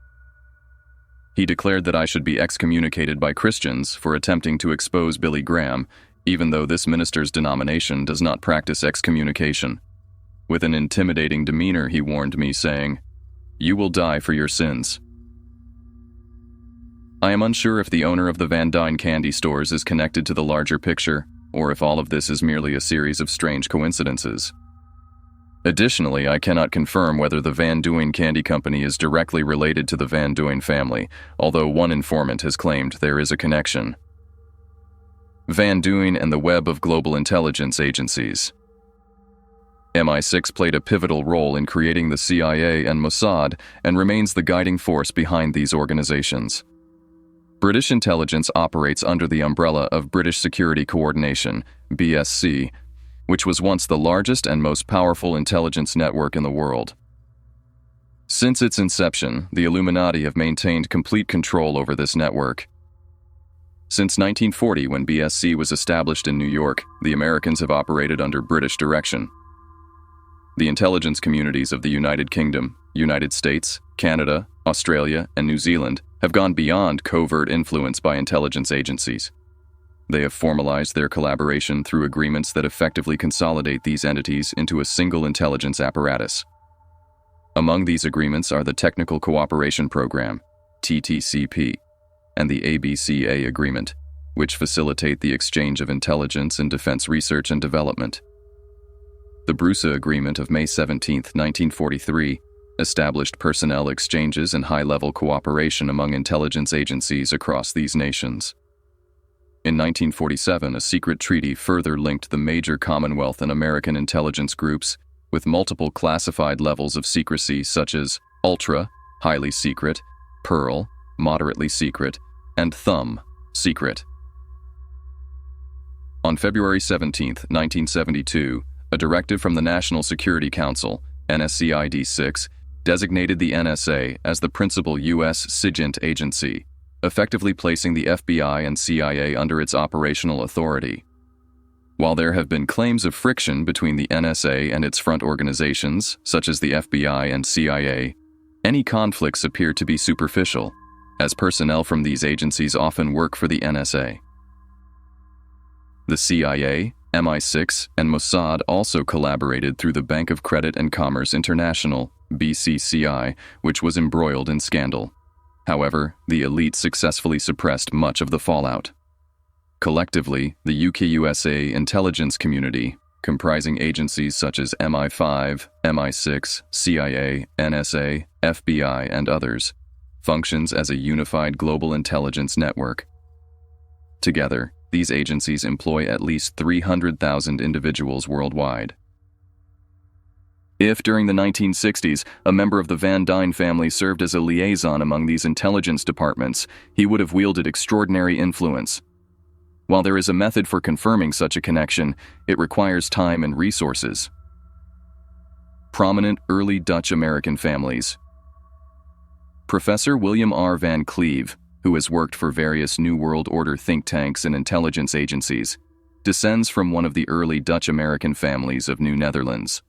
He declared that I should be excommunicated by Christians for attempting to expose Billy Graham, even though this minister's denomination does not practice excommunication. With an intimidating demeanor, he warned me, saying, "You will die for your sins." I am unsure if the owner of the Van Duyn candy stores is connected to the larger picture, or if all of this is merely a series of strange coincidences. Additionally, I cannot confirm whether the Van Duyn Candy Company is directly related to the Van Duyn family, although one informant has claimed there is a connection. Van Duyn and the web of global intelligence agencies. MI6 played a pivotal role in creating the CIA and Mossad and remains the guiding force behind these organizations. British intelligence operates under the umbrella of British Security Coordination, BSC, which was once the largest and most powerful intelligence network in the world. Since its inception, the Illuminati have maintained complete control over this network. Since 1940, when BSC was established in New York, the Americans have operated under British direction. The intelligence communities of the United Kingdom, United States, Canada, Australia, and New Zealand have gone beyond covert influence by intelligence agencies. They have formalized their collaboration through agreements that effectively consolidate these entities into a single intelligence apparatus. Among these agreements are the Technical Cooperation Program, TTCP, and the ABCA Agreement, which facilitate the exchange of intelligence and defense research and development. The Brusa Agreement of May 17, 1943, established personnel exchanges and high-level cooperation among intelligence agencies across these nations. In 1947, a secret treaty further linked the major Commonwealth and American intelligence groups with multiple classified levels of secrecy such as ultra, highly secret, pearl, moderately secret, and thumb, secret. On February 17, 1972, a directive from the National Security Council, NSCID-6, designated the NSA as the principal U.S. SIGINT agency, effectively placing the FBI and CIA under its operational authority. While there have been claims of friction between the NSA and its front organizations, such as the FBI and CIA, any conflicts appear to be superficial, as personnel from these agencies often work for the NSA. The CIA, MI6, and Mossad also collaborated through the Bank of Credit and Commerce International, BCCI, which was embroiled in scandal. However, the elite successfully suppressed much of the fallout. Collectively, the UK-USA intelligence community, comprising agencies such as MI5, MI6, CIA, NSA, FBI, and others, functions as a unified global intelligence network. Together, these agencies employ at least 300,000 individuals worldwide. If, during the 1960s, a member of the Van Duyn family served as a liaison among these intelligence departments, he would have wielded extraordinary influence. While there is a method for confirming such a connection, it requires time and resources. Prominent early Dutch-American families. Professor William R. Van Cleve, who has worked for various New World Order think tanks and intelligence agencies, descends from one of the early Dutch-American families of New Netherlands.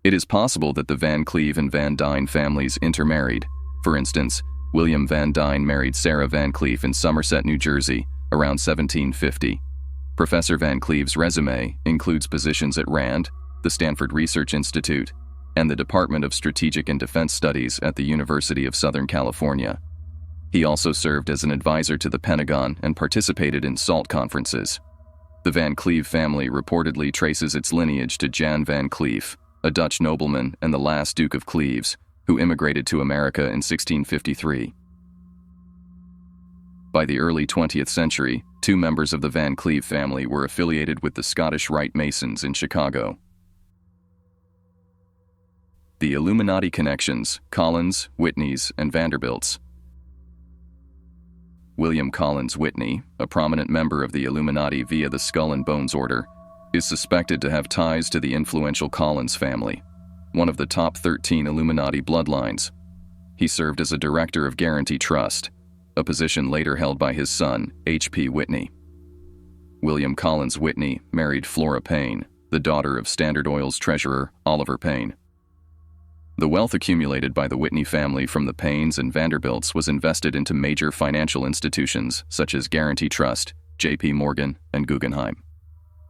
It is possible that the Van Cleve and Van Duyn families intermarried. For instance, William Van Duyn married Sarah Van Cleve in Somerset, New Jersey, around 1750. Professor Van Cleve's resume includes positions at RAND, the Stanford Research Institute, and the Department of Strategic and Defense Studies at the University of Southern California. He also served as an advisor to the Pentagon and participated in SALT conferences. The Van Cleve family reportedly traces its lineage to Jan Van Cleve, a Dutch nobleman and the last Duke of Cleves, who immigrated to America in 1653. By the early 20th century, 2 members of the Van Cleve family were affiliated with the Scottish Rite Masons in Chicago. The Illuminati connections, Collins, Whitneys, and Vanderbilts. William Collins Whitney, a prominent member of the Illuminati via the Skull and Bones Order, is suspected to have ties to the influential Collins family, one of the top 13 Illuminati bloodlines. He served as a director of Guarantee Trust, a position later held by his son, H.P. Whitney. William Collins Whitney married Flora Payne, the daughter of Standard Oil's treasurer, Oliver Payne. The wealth accumulated by the Whitney family from the Paynes and Vanderbilts was invested into major financial institutions such as Guarantee Trust, J.P. Morgan, and Guggenheim.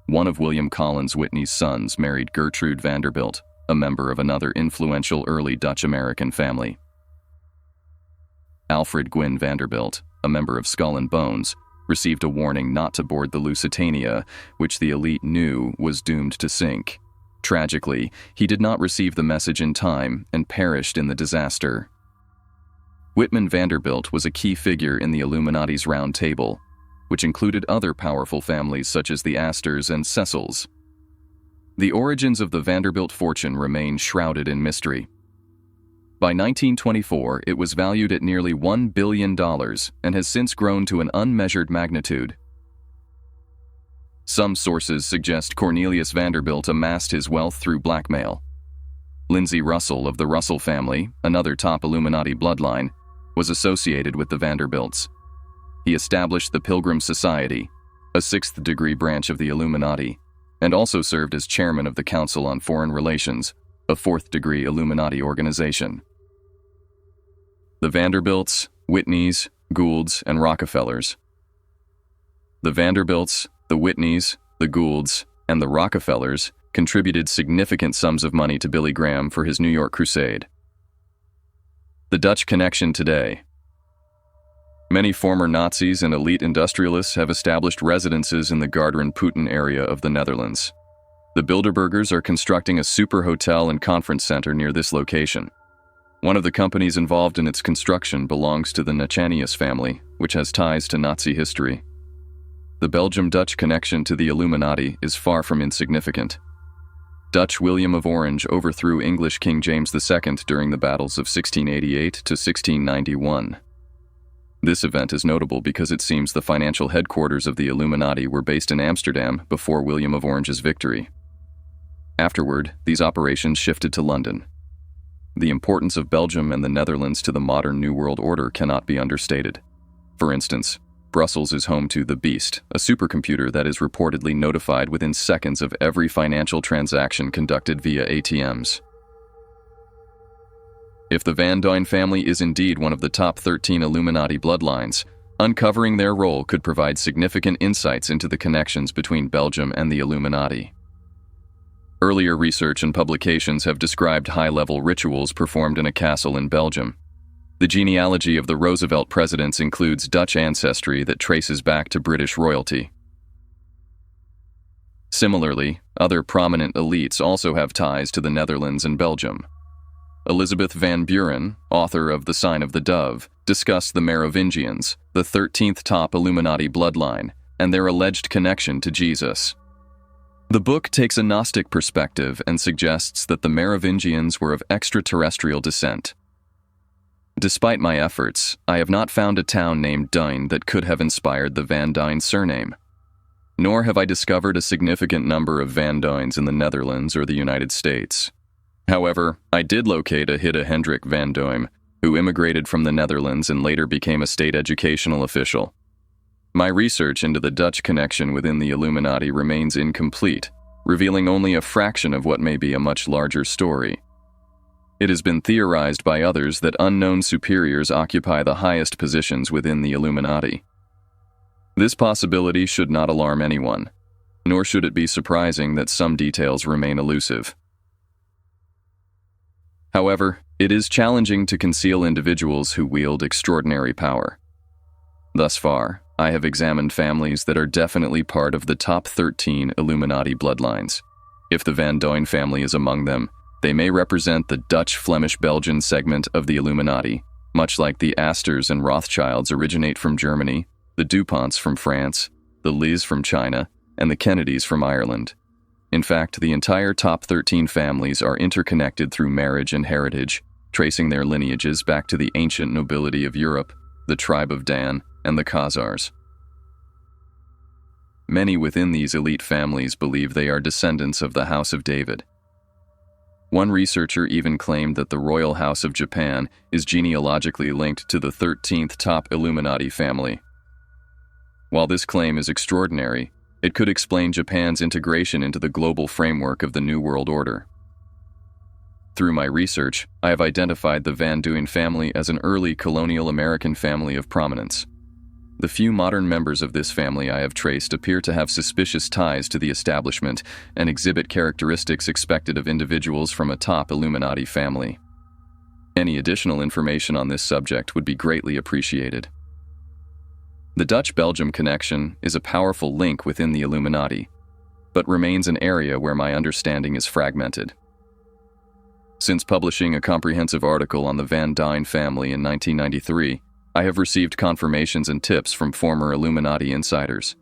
One of William Collins Whitney's sons married Gertrude Vanderbilt, a member of another influential early Dutch-American family. Alfred Gwynn Vanderbilt, a member of Skull and Bones, received a warning not to board the Lusitania, which the elite knew was doomed to sink. Tragically, he did not receive the message in time and perished in the disaster. Whitman Vanderbilt was a key figure in the Illuminati's Round Table, which included other powerful families such as the Astors and Cecils. The origins of the Vanderbilt fortune remain shrouded in mystery. By 1924, it was valued at nearly $1 billion and has since grown to an unmeasured magnitude. Some sources suggest Cornelius Vanderbilt amassed his wealth through blackmail. Lindsay Russell of the Russell family, another top Illuminati bloodline, was associated with the Vanderbilts. He established the Pilgrim Society, a sixth-degree branch of the Illuminati, and also served as chairman of the Council on Foreign Relations, a fourth-degree Illuminati organization. The Vanderbilts, Whitneys, Goulds, and Rockefellers. The Vanderbilts, the Whitneys, the Goulds, and the Rockefellers contributed significant sums of money to Billy Graham for his New York crusade. The Dutch connection today. Many former Nazis and elite industrialists have established residences in the Garderen-Putten area of the Netherlands. The Bilderbergers are constructing a super hotel and conference center near this location. One of the companies involved in its construction belongs to the Nachanius family, which has ties to Nazi history. The Belgium-Dutch connection to the Illuminati is far from insignificant. Dutch William of Orange overthrew English King James II during the battles of 1688 to 1691. This event is notable because it seems the financial headquarters of the Illuminati were based in Amsterdam before William of Orange's victory. Afterward, these operations shifted to London. The importance of Belgium and the Netherlands to the modern New World Order cannot be understated. For instance, Brussels is home to the Beast, a supercomputer that is reportedly notified within seconds of every financial transaction conducted via ATMs. If the Van Duyn family is indeed one of the top 13 Illuminati bloodlines, uncovering their role could provide significant insights into the connections between Belgium and the Illuminati. Earlier research and publications have described high-level rituals performed in a castle in Belgium. The genealogy of the Roosevelt presidents includes Dutch ancestry that traces back to British royalty. Similarly, other prominent elites also have ties to the Netherlands and Belgium. Elizabeth Van Buren, author of The Sign of the Dove, discussed the Merovingians, the 13th top Illuminati bloodline, and their alleged connection to Jesus. The book takes a Gnostic perspective and suggests that the Merovingians were of extraterrestrial descent. Despite my efforts, I have not found a town named Duyn that could have inspired the Van Duyn surname. Nor have I discovered a significant number of Van Duyns in the Netherlands or the United States. However, I did locate a Hidde Hendrik Van Duyn, who immigrated from the Netherlands and later became a state educational official. My research into the Dutch connection within the Illuminati remains incomplete, revealing only a fraction of what may be a much larger story. It has been theorized by others that unknown superiors occupy the highest positions within the Illuminati. This possibility should not alarm anyone, nor should it be surprising that some details remain elusive. However, it is challenging to conceal individuals who wield extraordinary power. Thus far, I have examined families that are definitely part of the top 13 Illuminati bloodlines. If the Van Duyn family is among them, they may represent the Dutch-Flemish-Belgian segment of the Illuminati, much like the Astors and Rothschilds originate from Germany, the DuPonts from France, the Liz from China, and the Kennedys from Ireland. In fact, the entire top 13 families are interconnected through marriage and heritage, tracing their lineages back to the ancient nobility of Europe, the tribe of Dan, and the Khazars. Many within these elite families believe they are descendants of the House of David. One researcher even claimed that the royal house of Japan is genealogically linked to the 13th top Illuminati family. While this claim is extraordinary, it could explain Japan's integration into the global framework of the New World Order. Through my research, I have identified the Van Duyn family as an early colonial American family of prominence. The few modern members of this family I have traced appear to have suspicious ties to the establishment and exhibit characteristics expected of individuals from a top Illuminati family. Any additional information on this subject would be greatly appreciated. The Dutch-Belgium connection is a powerful link within the Illuminati, but remains an area where my understanding is fragmented. Since publishing a comprehensive article on the Van Duyn family in 1993, I have received confirmations and tips from former Illuminati insiders.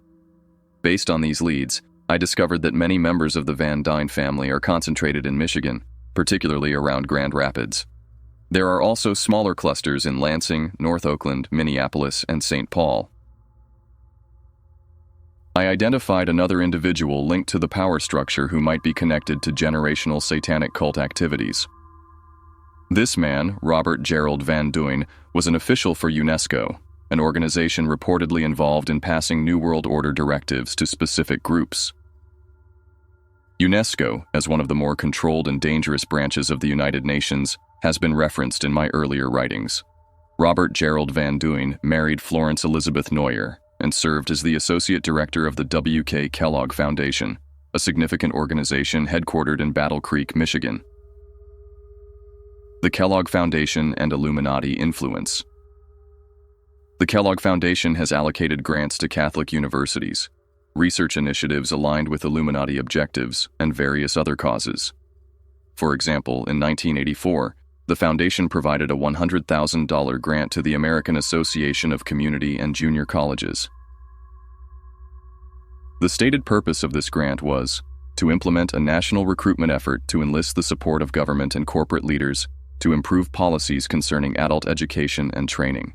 Based on these leads, I discovered that many members of the Van Duyn family are concentrated in Michigan, particularly around Grand Rapids. There are also smaller clusters in Lansing, North Oakland, Minneapolis, and St. Paul. I identified another individual linked to the power structure who might be connected to generational satanic cult activities. This man, Robert Gerald Van Duyn, was an official for UNESCO, an organization reportedly involved in passing New World Order directives to specific groups. UNESCO, as one of the more controlled and dangerous branches of the United Nations, has been referenced in my earlier writings. Robert Gerald Van Duyn married Florence Elizabeth Neuer and served as the Associate Director of the W.K. Kellogg Foundation, a significant organization headquartered in Battle Creek, Michigan. The Kellogg Foundation and Illuminati influence. The Kellogg Foundation has allocated grants to Catholic universities, research initiatives aligned with Illuminati objectives, and various other causes. For example, in 1984, the foundation provided a $100,000 grant to the American Association of Community and Junior Colleges. The stated purpose of this grant was to implement a national recruitment effort to enlist the support of government and corporate leaders to improve policies concerning adult education and training.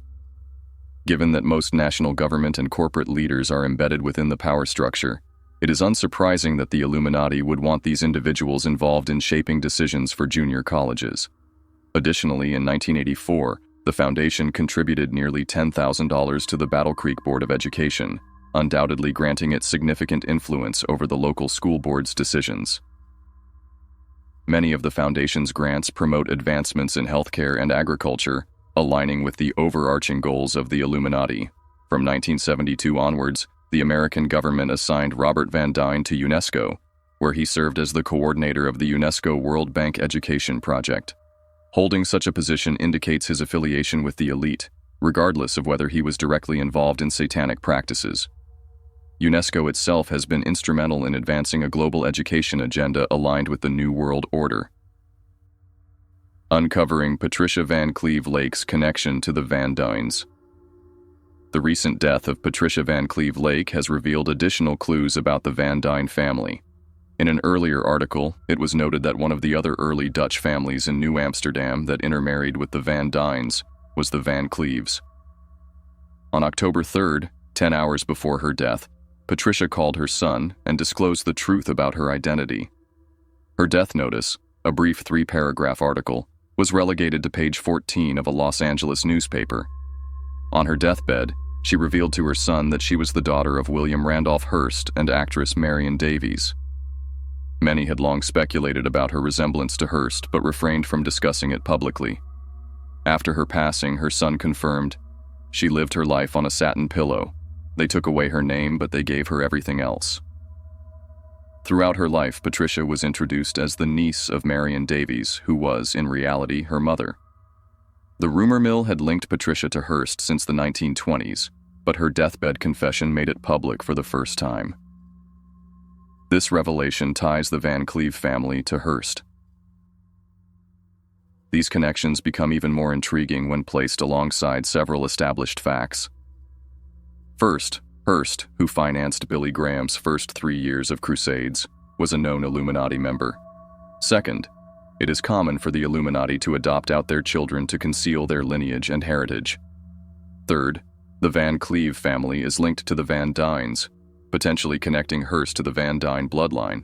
Given that most national government and corporate leaders are embedded within the power structure, it is unsurprising that the Illuminati would want these individuals involved in shaping decisions for junior colleges. Additionally, in 1984, the foundation contributed nearly $10,000 to the Battle Creek Board of Education, undoubtedly granting it significant influence over the local school board's decisions. Many of the foundation's grants promote advancements in healthcare and agriculture, aligning with the overarching goals of the Illuminati. From 1972 onwards, the American government assigned Robert Van Duyn to UNESCO, where he served as the coordinator of the UNESCO World Bank Education Project. Holding such a position indicates his affiliation with the elite, regardless of whether he was directly involved in satanic practices. UNESCO itself has been instrumental in advancing a global education agenda aligned with the New World Order. Uncovering Patricia Van Cleve Lake's connection to the Van Duyns. The recent death of Patricia Van Cleve Lake has revealed additional clues about the Van Duyn family. In an earlier article, it was noted that one of the other early Dutch families in New Amsterdam that intermarried with the Van Duyns was the Van Cleves. On October 3rd, 10 hours before her death, Patricia called her son and disclosed the truth about her identity. Her death notice, a brief 3-paragraph article, was relegated to page 14 of a Los Angeles newspaper. On her deathbed, she revealed to her son that she was the daughter of William Randolph Hearst and actress Marion Davies. Many had long speculated about her resemblance to Hearst, but refrained from discussing it publicly. After her passing, her son confirmed, "She lived her life on a satin pillow. They took away her name, but they gave her everything else." Throughout her life, Patricia was introduced as the niece of Marion Davies, who was, in reality, her mother. The rumor mill had linked Patricia to Hearst since the 1920s, but her deathbed confession made it public for the first time. This revelation ties the Van Cleve family to Hearst. These connections become even more intriguing when placed alongside several established facts. First, Hearst, who financed Billy Graham's first 3 years of crusades, was a known Illuminati member. Second, it is common for the Illuminati to adopt out their children to conceal their lineage and heritage. Third, the Van Cleve family is linked to the Van Duyns, potentially connecting Hearst to the Van Duyn bloodline.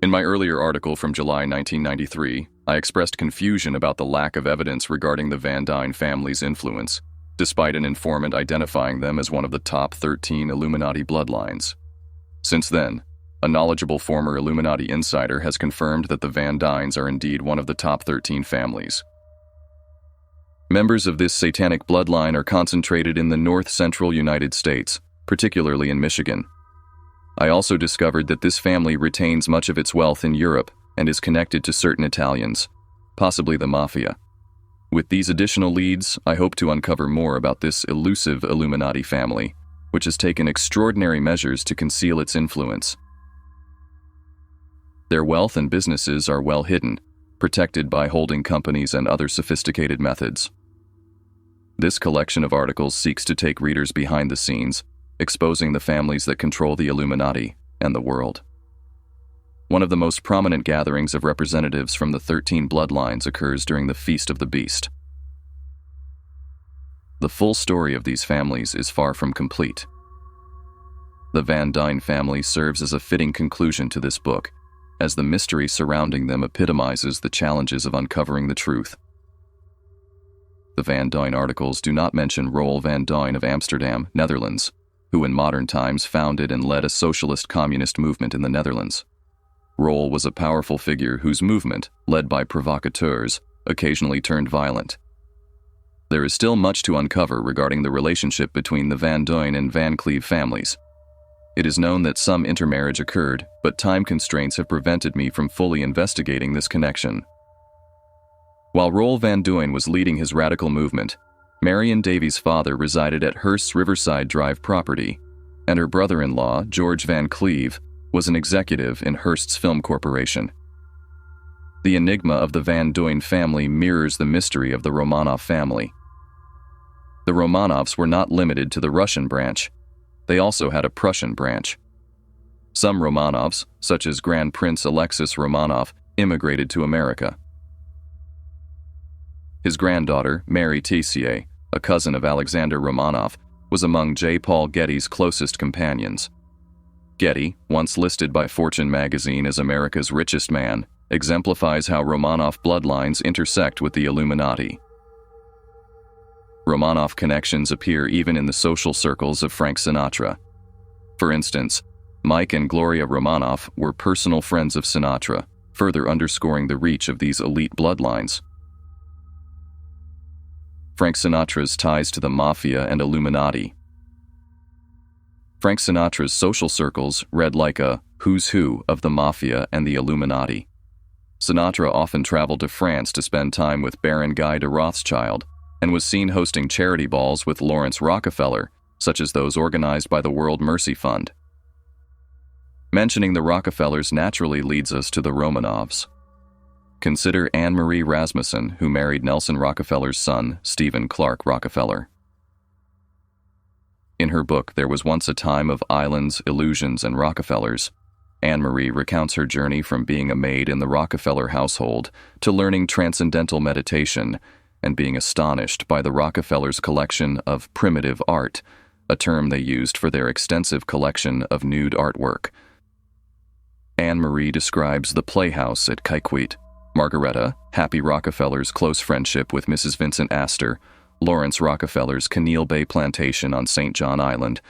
In my earlier article from July 1993, I expressed confusion about the lack of evidence regarding the Van Duyn family's influence, despite an informant identifying them as one of the top 13 Illuminati bloodlines. Since then, a knowledgeable former Illuminati insider has confirmed that the Van Duyns are indeed one of the top 13 families. Members of this satanic bloodline are concentrated in the north-central United States, particularly in Michigan. I also discovered that this family retains much of its wealth in Europe and is connected to certain Italians, possibly the Mafia. With these additional leads, I hope to uncover more about this elusive Illuminati family, which has taken extraordinary measures to conceal its influence. Their wealth and businesses are well hidden, protected by holding companies and other sophisticated methods. This collection of articles seeks to take readers behind the scenes, exposing the families that control the Illuminati and the world. One of the most prominent gatherings of representatives from the 13 bloodlines occurs during the Feast of the Beast. The full story of these families is far from complete. The Van Duyn family serves as a fitting conclusion to this book, as the mystery surrounding them epitomizes the challenges of uncovering the truth. The Van Duyn articles do not mention Roel van Duyn of Amsterdam, Netherlands, who in modern times founded and led a socialist communist movement in the Netherlands. Roll was a powerful figure whose movement, led by provocateurs, occasionally turned violent. There is still much to uncover regarding the relationship between the Van Duyn and Van Cleve families. It is known that some intermarriage occurred, but time constraints have prevented me from fully investigating this connection. While Roll Van Duyn was leading his radical movement, Marion Davies' father resided at Hurst's Riverside Drive property, and her brother-in-law, George Van Cleve, was an executive in Hearst's Film Corporation. The enigma of the Van Duyn family mirrors the mystery of the Romanov family. The Romanovs were not limited to the Russian branch. They also had a Prussian branch. Some Romanovs, such as Grand Prince Alexis Romanov, immigrated to America. His granddaughter, Mary Tessier, a cousin of Alexander Romanov, was among J. Paul Getty's closest companions. Getty, once listed by Fortune magazine as America's richest man, exemplifies how Romanov bloodlines intersect with the Illuminati. Romanov connections appear even in the social circles of Frank Sinatra. For instance, Mike and Gloria Romanov were personal friends of Sinatra, further underscoring the reach of these elite bloodlines. Frank Sinatra's ties to the Mafia and Illuminati. Frank Sinatra's social circles read like a who's who of the Mafia and the Illuminati. Sinatra often traveled to France to spend time with Baron Guy de Rothschild and was seen hosting charity balls with Lawrence Rockefeller, such as those organized by the World Mercy Fund. Mentioning the Rockefellers naturally leads us to the Romanovs. Consider Anne Marie Rasmussen, who married Nelson Rockefeller's son, Stephen Clark Rockefeller. In her book, There Was Once a Time of Islands, Illusions, and Rockefellers, Anne-Marie recounts her journey from being a maid in the Rockefeller household to learning transcendental meditation and being astonished by the Rockefellers' collection of primitive art, a term they used for their extensive collection of nude artwork. Anne-Marie describes the playhouse at Kykwit, Margaretta, Happy Rockefeller's close friendship with Mrs. Vincent Astor, Lawrence Rockefeller's Keneal Bay Plantation on St. John Island,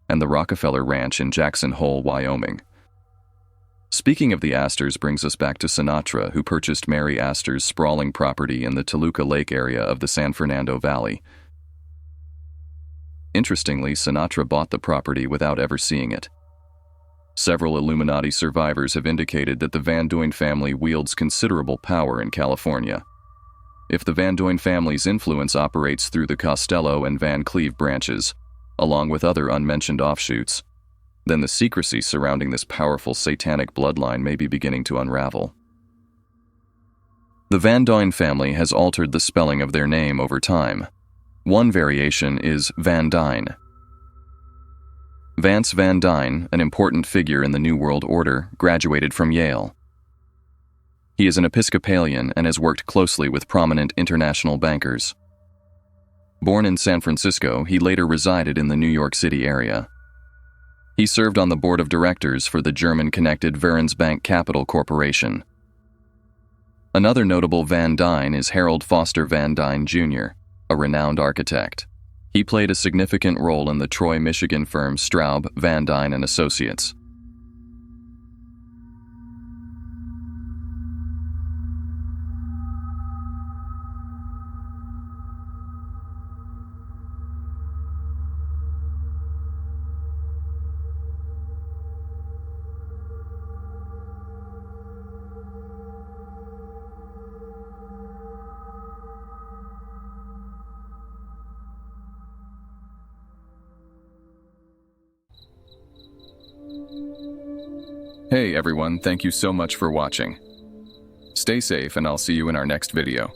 and the Rockefeller Ranch in Jackson Hole, Wyoming. Speaking of the Astors brings us back to Sinatra, who purchased Mary Astor's sprawling property in the Toluca Lake area of the San Fernando Valley. Interestingly, Sinatra bought the property without ever seeing it. Several Illuminati survivors have indicated that the Van Duyn family wields considerable power in California. If the Van Duyn family's influence operates through the Costello and Van Cleve branches, along with other unmentioned offshoots, then the secrecy surrounding this powerful satanic bloodline may be beginning to unravel. The Van Duyn family has altered the spelling of their name over time. One variation is Van Duyn. Vance Van Duyn, an important figure in the New World Order, graduated from Yale. He is an Episcopalian and has worked closely with prominent international bankers. Born in San Francisco, he later resided in the New York City area. He served on the board of directors for the German-connected Währungsbank Capital Corporation. Another notable Van Duyn is Harold Foster Van Duyn Jr., a renowned architect. He played a significant role in the Troy, Michigan firm Straub, Van Duyn and Associates. Hey everyone, thank you so much for watching. Stay safe and I'll see you in our next video.